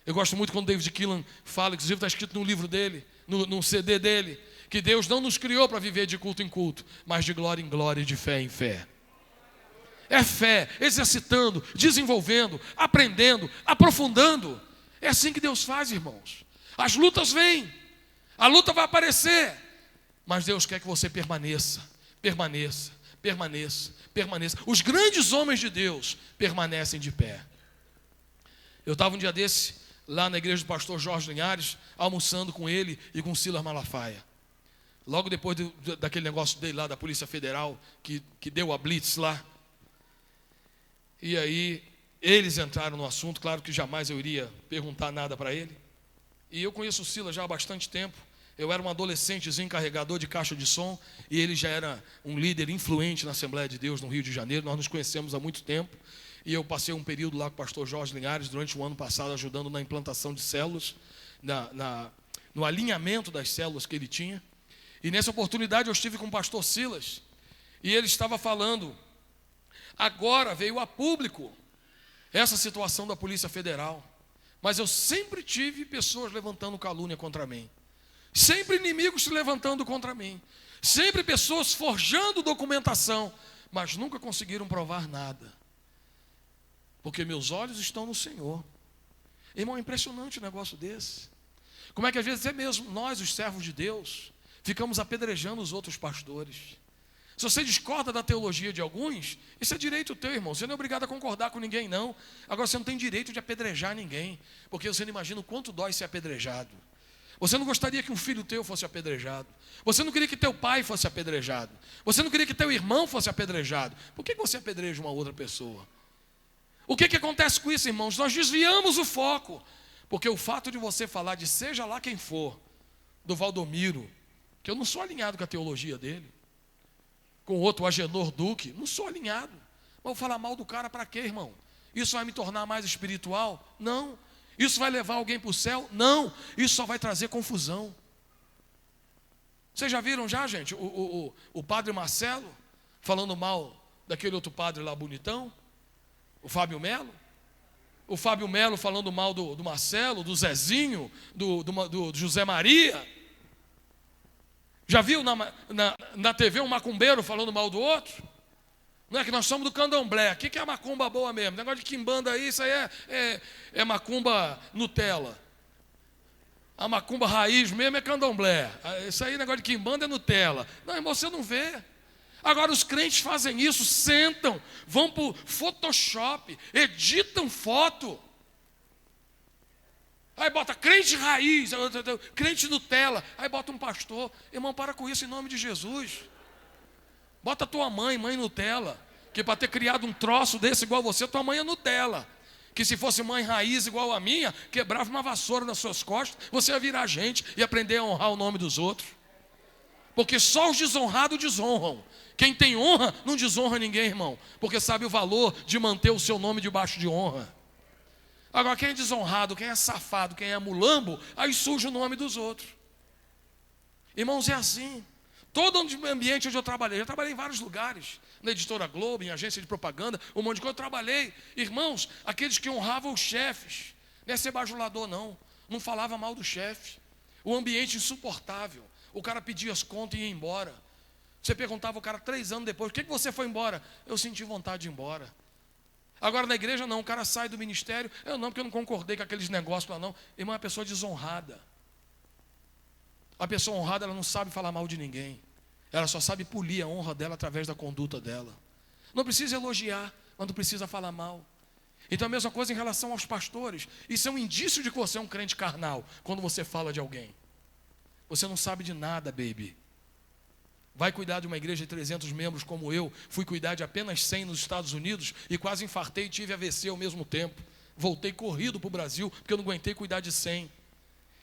Eu gosto muito quando David Keelan fala, inclusive está escrito no livro dele, no CD dele, que Deus não nos criou para viver de culto em culto, mas de glória em glória e de fé em fé. É fé, exercitando, desenvolvendo, aprendendo, aprofundando. É assim que Deus faz, irmãos. As lutas vêm, a luta vai aparecer, mas Deus quer que você permaneça, permaneça, permaneça, permaneça. Os grandes homens de Deus permanecem de pé. Eu estava um dia desse, lá na igreja do pastor Jorge Linhares, almoçando com ele e com Silas Malafaia. logo depois daquele negócio dele lá, da Polícia Federal, que deu a blitz lá. E aí, eles entraram no assunto, claro que jamais eu iria perguntar nada para ele. E eu conheço o Silas já há bastante tempo. Eu era um adolescentezinho carregador de caixa de som, e ele já era um líder influente na Assembleia de Deus no Rio de Janeiro. Nós nos conhecemos há muito tempo. E eu passei um período lá com o pastor Jorge Linhares, durante o ano passado, ajudando na implantação de células, no alinhamento das células que ele tinha. E nessa oportunidade eu estive com o pastor Silas, e ele estava falando, agora veio a público essa situação da Polícia Federal, mas eu sempre tive pessoas levantando calúnia contra mim, sempre inimigos se levantando contra mim, sempre pessoas forjando documentação, mas nunca conseguiram provar nada, porque meus olhos estão no Senhor. Irmão, é impressionante um negócio desse. Como é que às vezes é mesmo nós, os servos de Deus, ficamos apedrejando os outros pastores. Se você discorda da teologia de alguns, isso é direito teu, irmão. Você não é obrigado a concordar com ninguém, não. Agora, você não tem direito de apedrejar ninguém, porque você não imagina o quanto dói ser apedrejado. Você não gostaria que um filho teu fosse apedrejado. Você não queria que teu pai fosse apedrejado. Você não queria que teu irmão fosse apedrejado. Por que você apedreja uma outra pessoa? O que acontece com isso, irmãos? Nós desviamos o foco, porque o fato de você falar de seja lá quem for, do Valdomiro, que eu não sou alinhado com a teologia dele, com o outro, o Agenor Duque, não sou alinhado. Mas vou falar mal do cara para quê, irmão? Isso vai me tornar mais espiritual? Não. Isso vai levar alguém para o céu? Não. Isso só vai trazer confusão. Vocês já viram já, gente, o padre Marcelo falando mal daquele outro padre lá bonitão? O Fábio Melo? O Fábio Melo falando mal do Marcelo, do Zezinho, do José Maria? Já viu na TV um macumbeiro falando mal do outro? Não é que nós somos do candomblé. O que é macumba boa mesmo? Negócio de quimbanda aí, isso aí é macumba Nutella. A macumba raiz mesmo é candomblé. Isso aí, negócio de quimbanda é Nutella. Não, irmão, você não vê. Agora os crentes fazem isso, sentam, vão para o Photoshop, editam foto. Aí bota crente raiz, crente Nutella. Aí bota um pastor. Irmão, para com isso em nome de Jesus. Bota tua mãe Nutella. Que para ter criado um troço desse igual você, tua mãe é Nutella. Que se fosse mãe raiz igual a minha, quebrava uma vassoura nas suas costas, você ia virar gente e aprender a honrar o nome dos outros. Porque só os desonrados desonram. Quem tem honra não desonra ninguém, irmão. Porque sabe o valor de manter o seu nome debaixo de honra. Agora, quem é desonrado, quem é safado, quem é mulambo, aí surge o nome dos outros. Irmãos, é assim. Todo ambiente onde eu trabalhei em vários lugares. Na Editora Globo, em agência de propaganda, um monte de coisa eu trabalhei. Irmãos, aqueles que honravam os chefes. Não é ser bajulador, não. Não falava mal do chefe. O ambiente insuportável. O cara pedia as contas e ia embora. Você perguntava ao cara 3 anos depois, por que você foi embora? Eu senti vontade de ir embora. Agora na igreja não, o cara sai do ministério, eu não, porque eu não concordei com aqueles negócios lá não. Irmão, é uma pessoa desonrada. A pessoa honrada, ela não sabe falar mal de ninguém. Ela só sabe polir a honra dela através da conduta dela. Não precisa elogiar, mas não precisa falar mal. Então a mesma coisa em relação aos pastores. Isso é um indício de que você é um crente carnal, quando você fala de alguém. Você não sabe de nada, baby. Vai cuidar de uma igreja de 300 membros como eu. Fui cuidar de apenas 100 nos Estados Unidos e quase infartei e tive AVC ao mesmo tempo. Voltei corrido para o Brasil porque eu não aguentei cuidar de 100.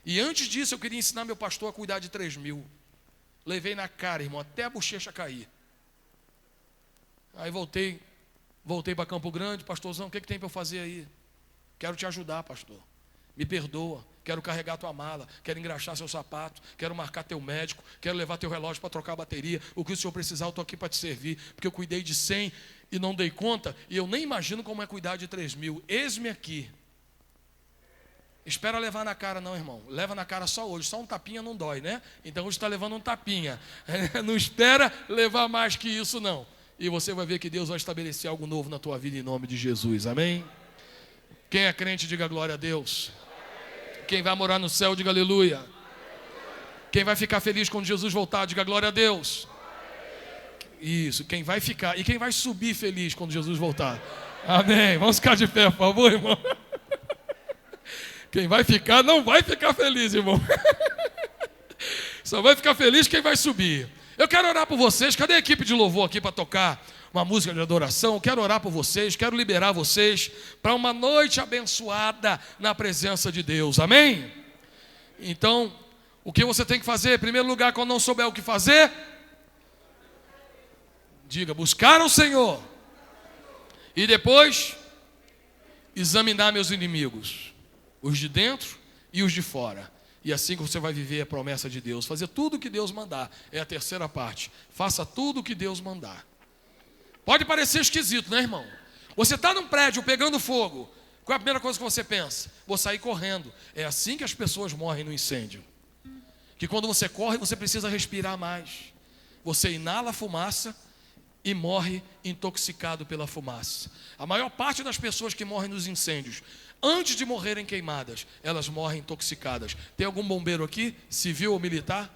E antes disso eu queria ensinar meu pastor a cuidar de 3.000. Levei na cara, irmão, até a bochecha cair. Aí voltei para Campo Grande. Pastorzão, o que tem para eu fazer aí? Quero te ajudar, pastor. Me perdoa. Quero carregar tua mala, quero engraxar seu sapato, quero marcar teu médico, quero levar teu relógio para trocar a bateria. O que o senhor precisar, eu estou aqui para te servir. Porque eu cuidei de 100 e não dei conta, e eu nem imagino como é cuidar de 3.000. Eis-me aqui. Espera levar na cara não, irmão. Leva na cara só hoje, só um tapinha não dói, né? Então hoje está levando um tapinha. Não espera levar mais que isso não. E você vai ver que Deus vai estabelecer algo novo na tua vida em nome de Jesus, amém? Quem é crente, diga glória a Deus. Quem vai morar no céu, diga aleluia. Quem vai ficar feliz quando Jesus voltar, diga glória a Deus. Isso, quem vai ficar. E quem vai subir feliz quando Jesus voltar? Amém. Vamos ficar de pé, por favor, irmão. Quem vai ficar, não vai ficar feliz, irmão. Só vai ficar feliz quem vai subir. Eu quero orar por vocês. Cadê a equipe de louvor aqui para tocar uma música de adoração? Eu quero orar por vocês, quero liberar vocês para uma noite abençoada na presença de Deus. Amém? Então, o que você tem que fazer? Em primeiro lugar, quando não souber o que fazer, diga, buscar o Senhor. E depois, examinar meus inimigos, os de dentro e os de fora. E assim que você vai viver a promessa de Deus. Fazer tudo o que Deus mandar. É a terceira parte. Faça tudo o que Deus mandar. Pode parecer esquisito, né, irmão? Você está num prédio pegando fogo. Qual é a primeira coisa que você pensa? Vou sair correndo. É assim que as pessoas morrem no incêndio. Que quando você corre, você precisa respirar mais. Você inala a fumaça e morre intoxicado pela fumaça. A maior parte das pessoas que morrem nos incêndios, antes de morrerem queimadas, elas morrem intoxicadas. Tem algum bombeiro aqui, civil ou militar?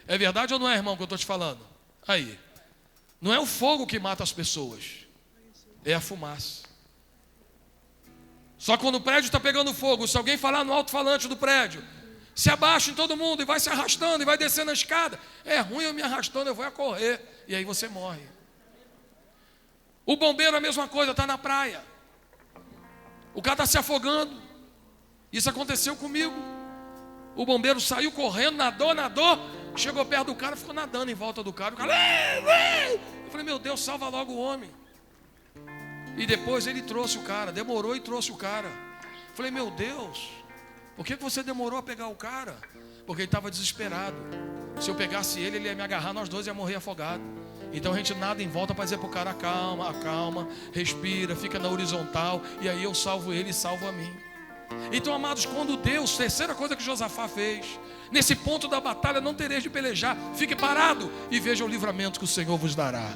É verdade ou não é, irmão, que eu estou te falando? Aí, não é o fogo que mata as pessoas, é a fumaça. Só quando o prédio está pegando fogo, se alguém falar no alto-falante do prédio, se abaixa em todo mundo e vai se arrastando e vai descendo a escada, é ruim eu me arrastando, eu vou a correr, e aí você morre. O bombeiro a mesma coisa, está na praia. O cara está se afogando. Isso aconteceu comigo. O bombeiro saiu correndo, nadou, chegou perto do cara, ficou nadando em volta do cara. O cara, eu falei, meu Deus, salva logo o homem. E depois ele trouxe o cara, demorou e trouxe o cara. Eu falei, meu Deus, por que você demorou a pegar o cara? Porque ele estava desesperado. Se eu pegasse ele, ele ia me agarrar, nós dois ia morrer afogado. Então a gente nada em volta para dizer para o cara, acalma, respira, fica na horizontal, e aí eu salvo ele e salvo a mim. Então, amados, quando Deus, terceira coisa que Josafá fez, nesse ponto da batalha não tereis de pelejar, fique parado e veja o livramento que o Senhor vos dará.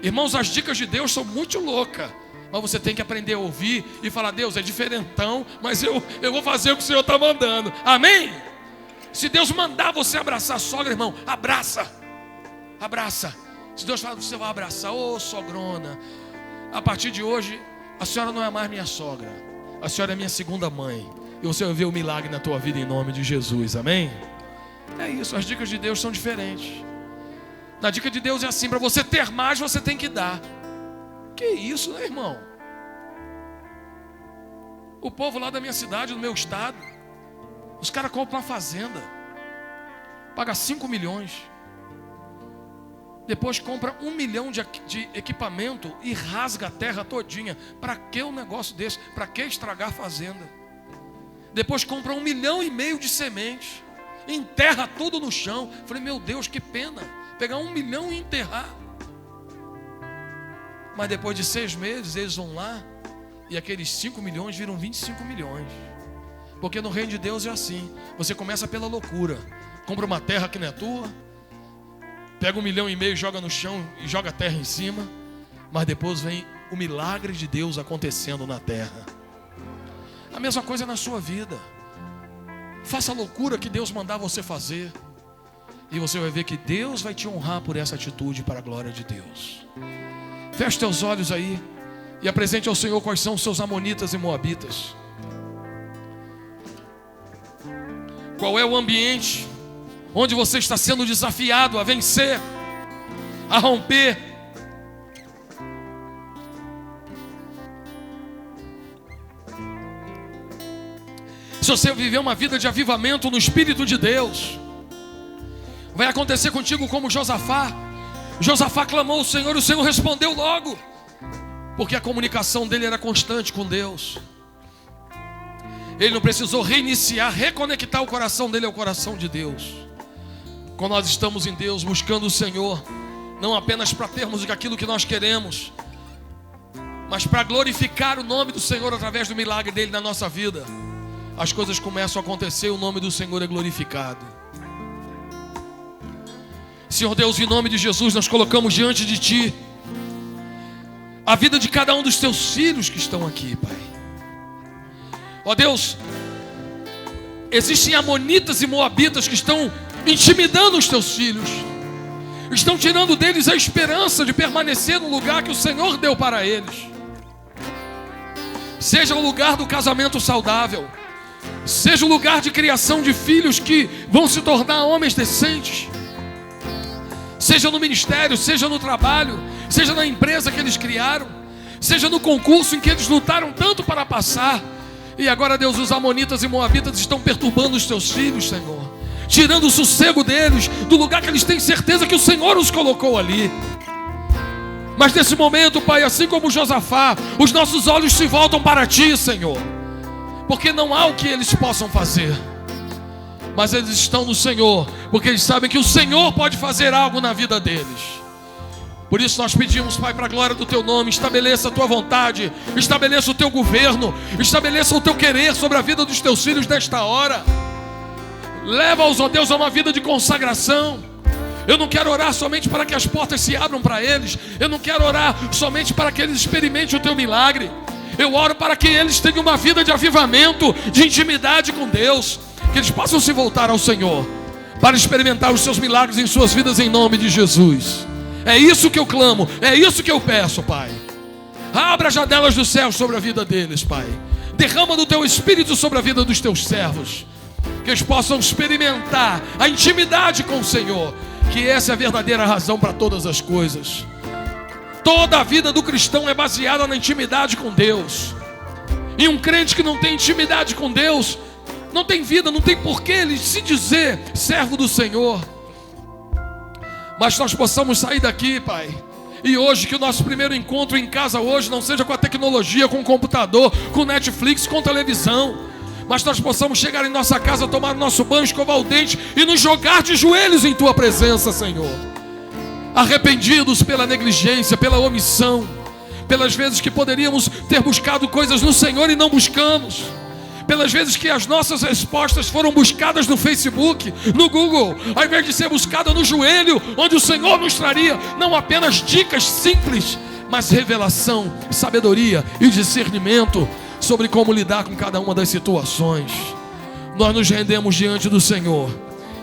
Irmãos, as dicas de Deus são muito loucas, mas você tem que aprender a ouvir e falar, Deus, é diferentão, mas eu vou fazer o que o Senhor está mandando. Amém? Se Deus mandar você abraçar a sogra, irmão, abraça. Se Deus falar que você vai abraçar, ô sogrona, a partir de hoje, a senhora não é mais minha sogra, a senhora é minha segunda mãe, e você vai ver o milagre na tua vida em nome de Jesus, amém? É isso, as dicas de Deus são diferentes. Na dica de Deus é assim, para você ter mais, você tem que dar. Que isso, né, irmão? O povo lá da minha cidade, do meu estado, os caras compram uma fazenda, paga 5 milhões. Depois compra 1 milhão de equipamento e rasga a terra todinha. Para que um negócio desse? Para que estragar a fazenda? Depois compra 1,5 milhão de sementes, enterra tudo no chão. Falei, meu Deus, que pena pegar 1 milhão e enterrar. Mas depois de 6 meses eles vão lá e aqueles 5 milhões viram 25 milhões. Porque no reino de Deus é assim. Você começa pela loucura. Compra uma terra que não é tua, pega 1,5 milhão e joga no chão e joga a terra em cima. Mas depois vem o milagre de Deus acontecendo na terra. A mesma coisa na sua vida. Faça a loucura que Deus mandar você fazer, e você vai ver que Deus vai te honrar por essa atitude para a glória de Deus. Feche teus olhos aí e apresente ao Senhor quais são os seus amonitas e moabitas. Qual é o ambiente onde você está sendo desafiado a vencer, a romper? Se você viver uma vida de avivamento no Espírito de Deus, vai acontecer contigo como Josafá. Josafá clamou ao Senhor e o Senhor respondeu logo, porque a comunicação dele era constante com Deus. Ele não precisou reiniciar, reconectar o coração dele ao coração de Deus. Quando nós estamos em Deus, buscando o Senhor, não apenas para termos aquilo que nós queremos, mas para glorificar o nome do Senhor através do milagre dele na nossa vida, as coisas começam a acontecer e o nome do Senhor é glorificado. Senhor Deus, em nome de Jesus, nós colocamos diante de Ti a vida de cada um dos Teus filhos que estão aqui, Pai. Ó Deus, existem amonitas e moabitas que estão intimidando os Teus filhos, estão tirando deles a esperança de permanecer no lugar que o Senhor deu para eles. Seja o lugar do casamento saudável, seja o lugar de criação de filhos que vão se tornar homens decentes, seja no ministério, seja no trabalho, seja na empresa que eles criaram, seja no concurso em que eles lutaram tanto para passar. E agora, Deus, os amonitas e moabitas estão perturbando os teus filhos, Senhor, tirando o sossego deles do lugar que eles têm certeza que o Senhor os colocou ali. Mas nesse momento, Pai, assim como Josafá, os nossos olhos se voltam para Ti, Senhor, porque não há o que eles possam fazer, mas eles estão no Senhor, porque eles sabem que o Senhor pode fazer algo na vida deles. Por isso nós pedimos, Pai, para a glória do Teu nome, estabeleça a Tua vontade, estabeleça o Teu governo, estabeleça o Teu querer sobre a vida dos Teus filhos nesta hora. Leva-os, ó Deus, a uma vida de consagração. Eu não quero orar somente para que as portas se abram para eles, eu não quero orar somente para que eles experimentem o Teu milagre. Eu oro para que eles tenham uma vida de avivamento, de intimidade com Deus, que eles possam se voltar ao Senhor, para experimentar os Seus milagres em suas vidas, em nome de Jesus. É isso que eu clamo, é isso que eu peço, Pai. Abra as janelas do céu sobre a vida deles, Pai. Derrama do Teu Espírito sobre a vida dos Teus servos, que eles possam experimentar a intimidade com o Senhor, que essa é a verdadeira razão para todas as coisas. Toda a vida do cristão é baseada na intimidade com Deus. E um crente que não tem intimidade com Deus não tem vida, não tem porquê ele se dizer servo do Senhor. Mas nós possamos sair daqui, Pai, e hoje que o nosso primeiro encontro em casa hoje não seja com a tecnologia, com o computador, com Netflix, com televisão, mas nós possamos chegar em nossa casa, tomar o nosso banho, escovar o dente e nos jogar de joelhos em Tua presença, Senhor, arrependidos pela negligência, pela omissão, pelas vezes que poderíamos ter buscado coisas no Senhor e não buscamos, pelas vezes que as nossas respostas foram buscadas no Facebook, no Google, ao invés de ser buscada no joelho, onde o Senhor nos traria não apenas dicas simples, mas revelação, sabedoria e discernimento sobre como lidar com cada uma das situações. Nós nos rendemos diante do Senhor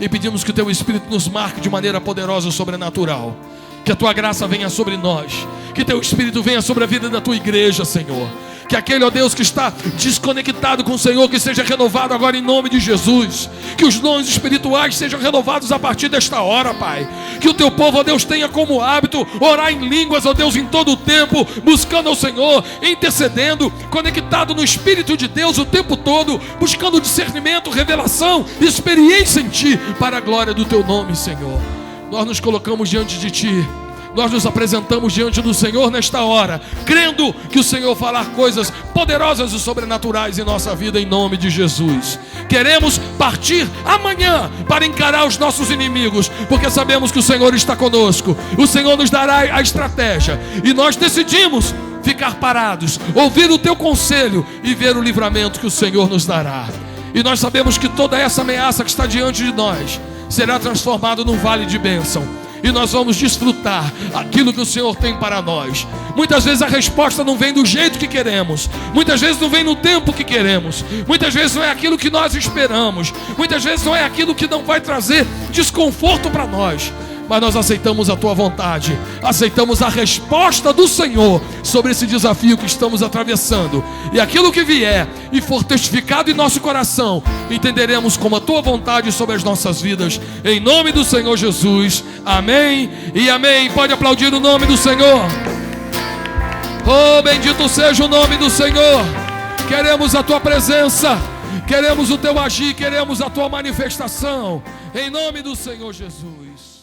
e pedimos que o Teu Espírito nos marque de maneira poderosa e sobrenatural, que a Tua graça venha sobre nós, que Teu Espírito venha sobre a vida da Tua igreja, Senhor, que aquele, ó Deus, que está desconectado com o Senhor, que seja renovado agora em nome de Jesus, que os dons espirituais sejam renovados a partir desta hora, Pai, que o Teu povo, ó Deus, tenha como hábito orar em línguas, ó Deus, em todo o tempo, buscando ao Senhor, intercedendo, conectado no Espírito de Deus o tempo todo, buscando discernimento, revelação, experiência em Ti, para a glória do Teu nome, Senhor. Nós nos colocamos diante de Ti, nós nos apresentamos diante do Senhor nesta hora, crendo que o Senhor falar coisas poderosas e sobrenaturais em nossa vida, em nome de Jesus. Queremos partir amanhã para encarar os nossos inimigos, porque sabemos que o Senhor está conosco, o Senhor nos dará a estratégia, e nós decidimos ficar parados, ouvir o Teu conselho e ver o livramento que o Senhor nos dará. E nós sabemos que toda essa ameaça que está diante de nós será transformada num vale de bênção, e nós vamos desfrutar aquilo que o Senhor tem para nós. Muitas vezes a resposta não vem do jeito que queremos, muitas vezes não vem no tempo que queremos, muitas vezes não é aquilo que nós esperamos, muitas vezes não é aquilo que não vai trazer desconforto para nós, mas nós aceitamos a Tua vontade, aceitamos a resposta do Senhor sobre esse desafio que estamos atravessando, e aquilo que vier e for testificado em nosso coração, entenderemos como a Tua vontade sobre as nossas vidas, em nome do Senhor Jesus, amém e amém. Pode aplaudir o nome do Senhor. Oh, bendito seja o nome do Senhor. Queremos a Tua presença, queremos o Teu agir, queremos a Tua manifestação, em nome do Senhor Jesus.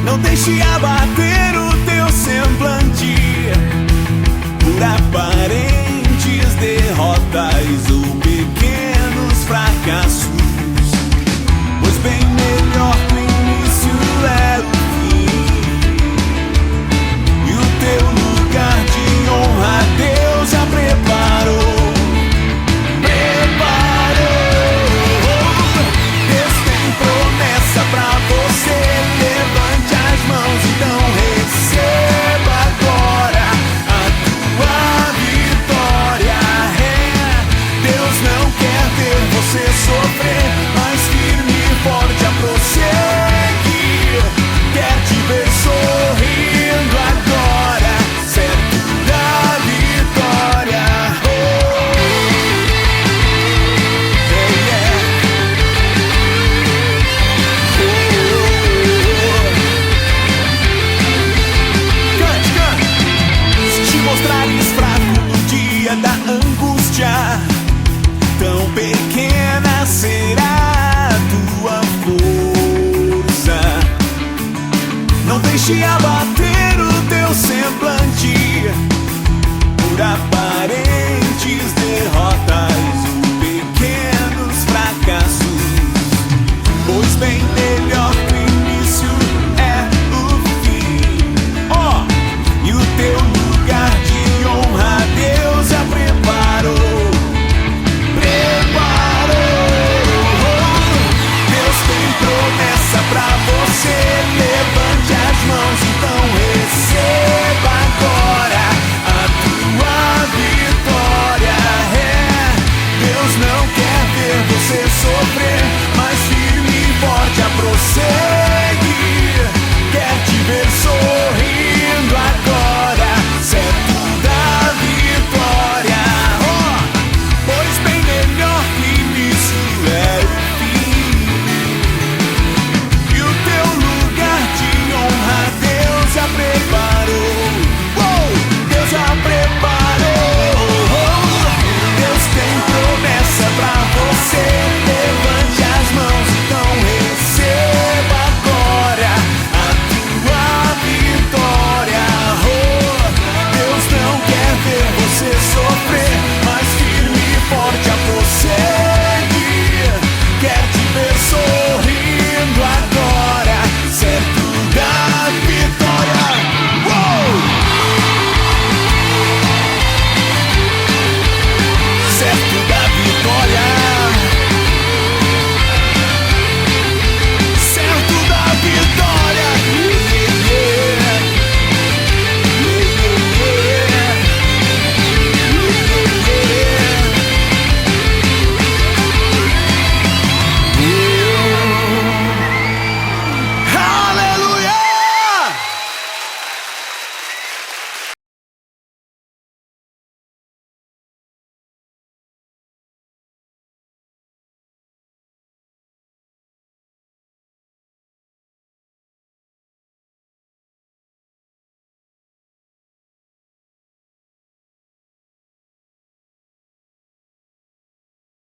Não deixe abater o teu semblante por aparentes derrotas ou pequenos fracassos, pois bem melhor no deixe abater o teu semblante por aparentes derrotas ou pequenos fracassos, pois bem melhor